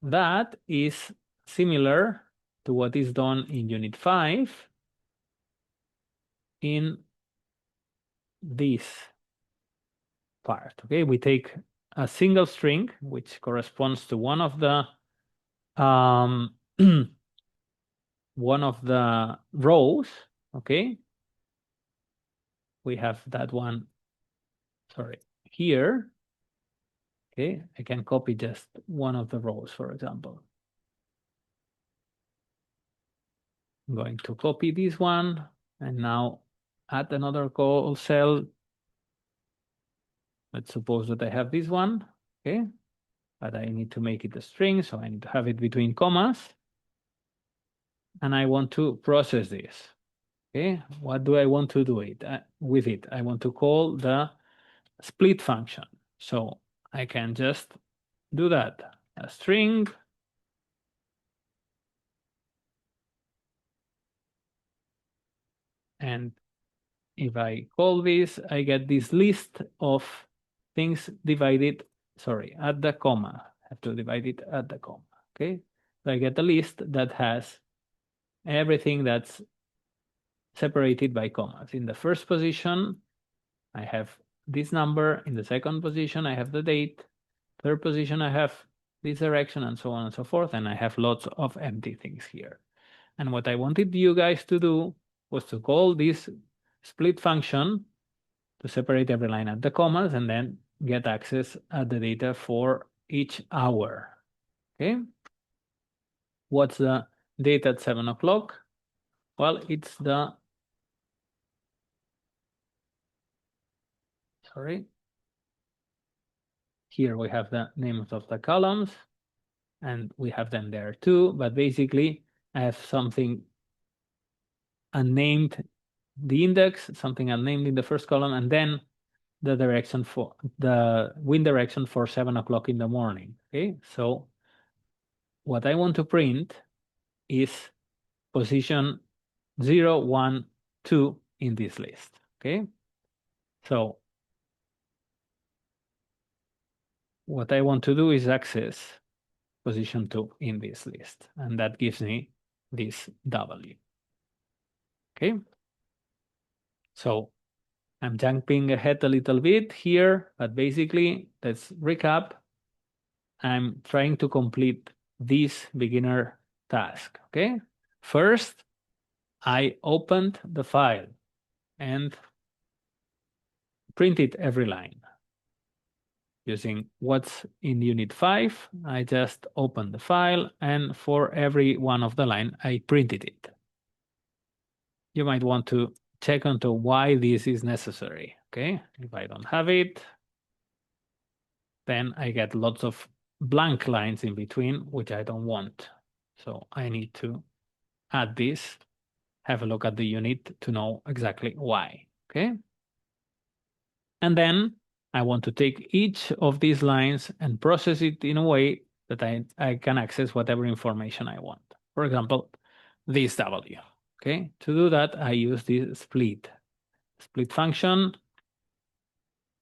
That is similar to what is done in unit 5 in this part, okay? We take a single string, which corresponds to one of the one of the rows, okay? We have that one, sorry, here. Okay, I can copy just one of the rows, for example. I'm going to copy this one and now add another call cell. Let's suppose that I have this one, okay? But I need to make it a string, so I need to have it between commas. And I want to process this, okay? What do I want to do with it? I want to call the split function. So I can just do that, a string, and if I call this, I get this list of things divided, sorry, at the comma. I have to divide it at the comma, okay? So I get a list that has everything that's separated by commas. In the first position, I have this number. In the second position, I have the date. Third position, I have this direction, and so on and so forth. And I have lots of empty things here. And what I wanted you guys to do was to call this split function to separate every line at the commas and then get access at the data for each hour. Okay. What's the date at 7 o'clock? Well, it's the, sorry. Here we have the names of the columns and we have them there too, but basically I have something unnamed, the index, something unnamed in the first column, and then the direction for the wind direction for 7 o'clock in the morning. Okay, so what I want to print is position 0, 1, 2 in this list. Okay, so what I want to do is access position 2 in this list, and that gives me this W. Okay, so I'm jumping ahead a little bit here, but basically, let's recap. I'm trying to complete this beginner task, okay? First, I opened the file and printed every line. Using what's in unit 5, I just opened the file, and for every one of the line, I printed it. You might want to check onto why this is necessary, okay? If I don't have it, then I get lots of blank lines in between, which I don't want. So I need to add this, have a look at the unit to know exactly why, okay? And then I want to take each of these lines and process it in a way that I can access whatever information I want. For example, this W, okay? To do that, I use this split. Split function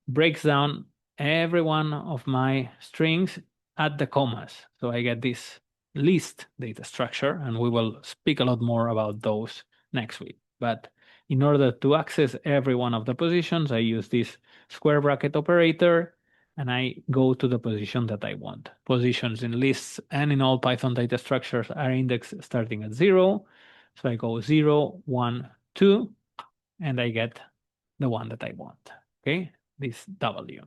breaks down every one of my strings at the commas. So I get this list data structure, and we will speak a lot more about those next week. But in order to access every one of the positions, I use this square bracket operator, and I go to the position that I want. Positions in lists and in all Python data structures are indexed starting at 0. So I go 0, 1, 2, and I get the one that I want, okay? This W.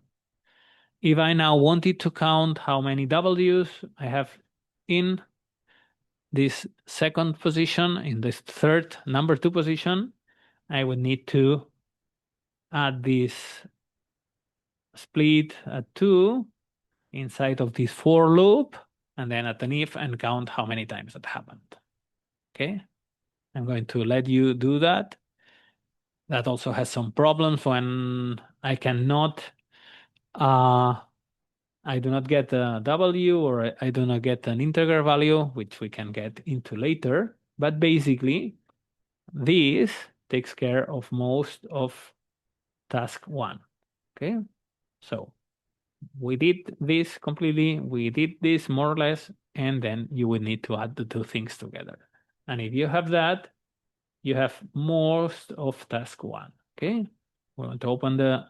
If I now wanted to count how many W's I have in this second position, in this third number 2 position, I would need to add this split at 2 inside of this for loop, and then at an if and count how many times that happened. Okay, I'm going to let you do that. That also has some problems when I cannot I do not get a W, or I do not get an integer value, which we can get into later. But basically, this takes care of most of task 1. Okay, so we did this completely, we did this more or less, and then you will need to add the two things together. And if you have that, you have most of task 1. Okay, we want to open the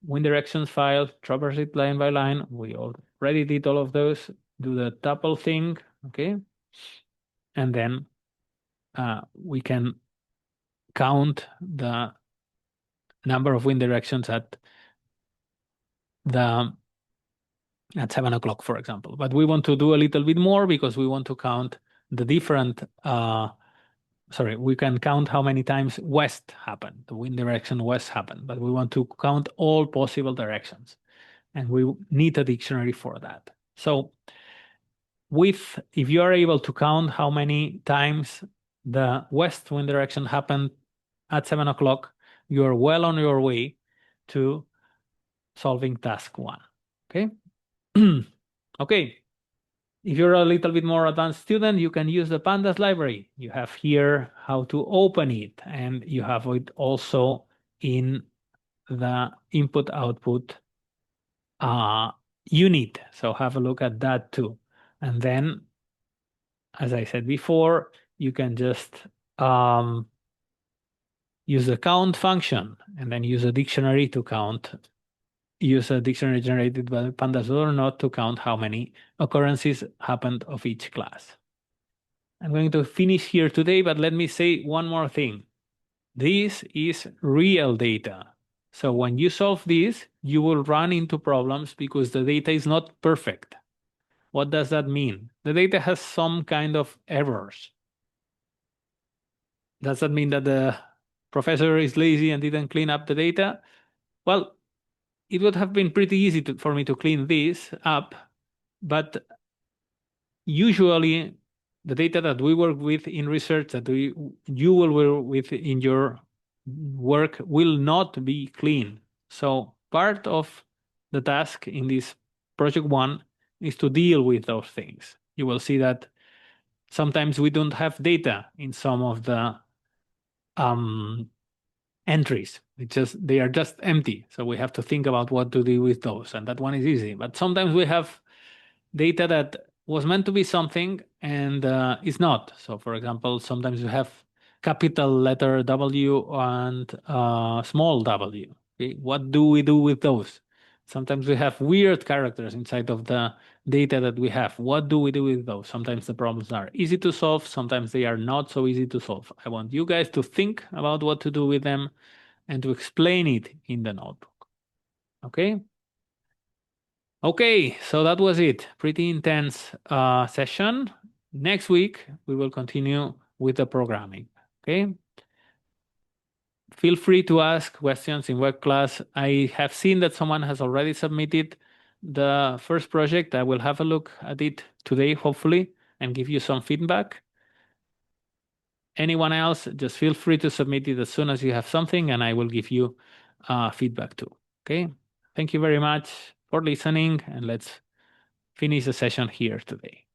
wind directions file, traverse it line by line. We already did all of those. Do the tuple thing, okay? And then we can count the number of wind directions at 7 o'clock, for example. But we want to do a little bit more because we want to count the different, we can count how many times west happened, the wind direction west happened, but we want to count all possible directions. And we need a dictionary for that. So if you are able to count how many times the west wind direction happened at 7 o'clock, you are well on your way to solving task 1. Okay. Okay. If you're a little bit more advanced student, you can use the Pandas library. You have here how to open it, and you have it also in the input-output unit. So have a look at that too. And then, as I said before, you can just use the count function and then use a dictionary to count. Use a dictionary generated by Pandas or not to count how many occurrences happened of each class. I'm going to finish here today, but let me say one more thing. This is real data. So when you solve this, you will run into problems because the data is not perfect. What does that mean? The data has some kind of errors. Does that mean that the professor is lazy and didn't clean up the data? Well, it would have been pretty easy for me to clean this up, but usually the data that we work with in research, that you will work with in your work, will not be clean. So part of the task in this project 1 is to deal with those things. You will see that sometimes we don't have data in some of the entries. They are just empty. So we have to think about what to do with those. And that one is easy. But sometimes we have data that was meant to be something and is not. So for example, sometimes we have capital letter W and small w. Okay? What do we do with those? Sometimes we have weird characters inside of the data that we have. What do we do with those? Sometimes the problems are easy to solve. Sometimes they are not so easy to solve. I want you guys to think about what to do with them and to explain it in the notebook. Okay? Okay, so that was it. Pretty intense session. Next week, we will continue with the programming. Okay? Feel free to ask questions in web class. I have seen that someone has already submitted the first project. I will have a look at it today, hopefully, and give you some feedback. Anyone else, just feel free to submit it as soon as you have something, and I will give you feedback too. Okay? Thank you very much for listening, and let's finish the session here today.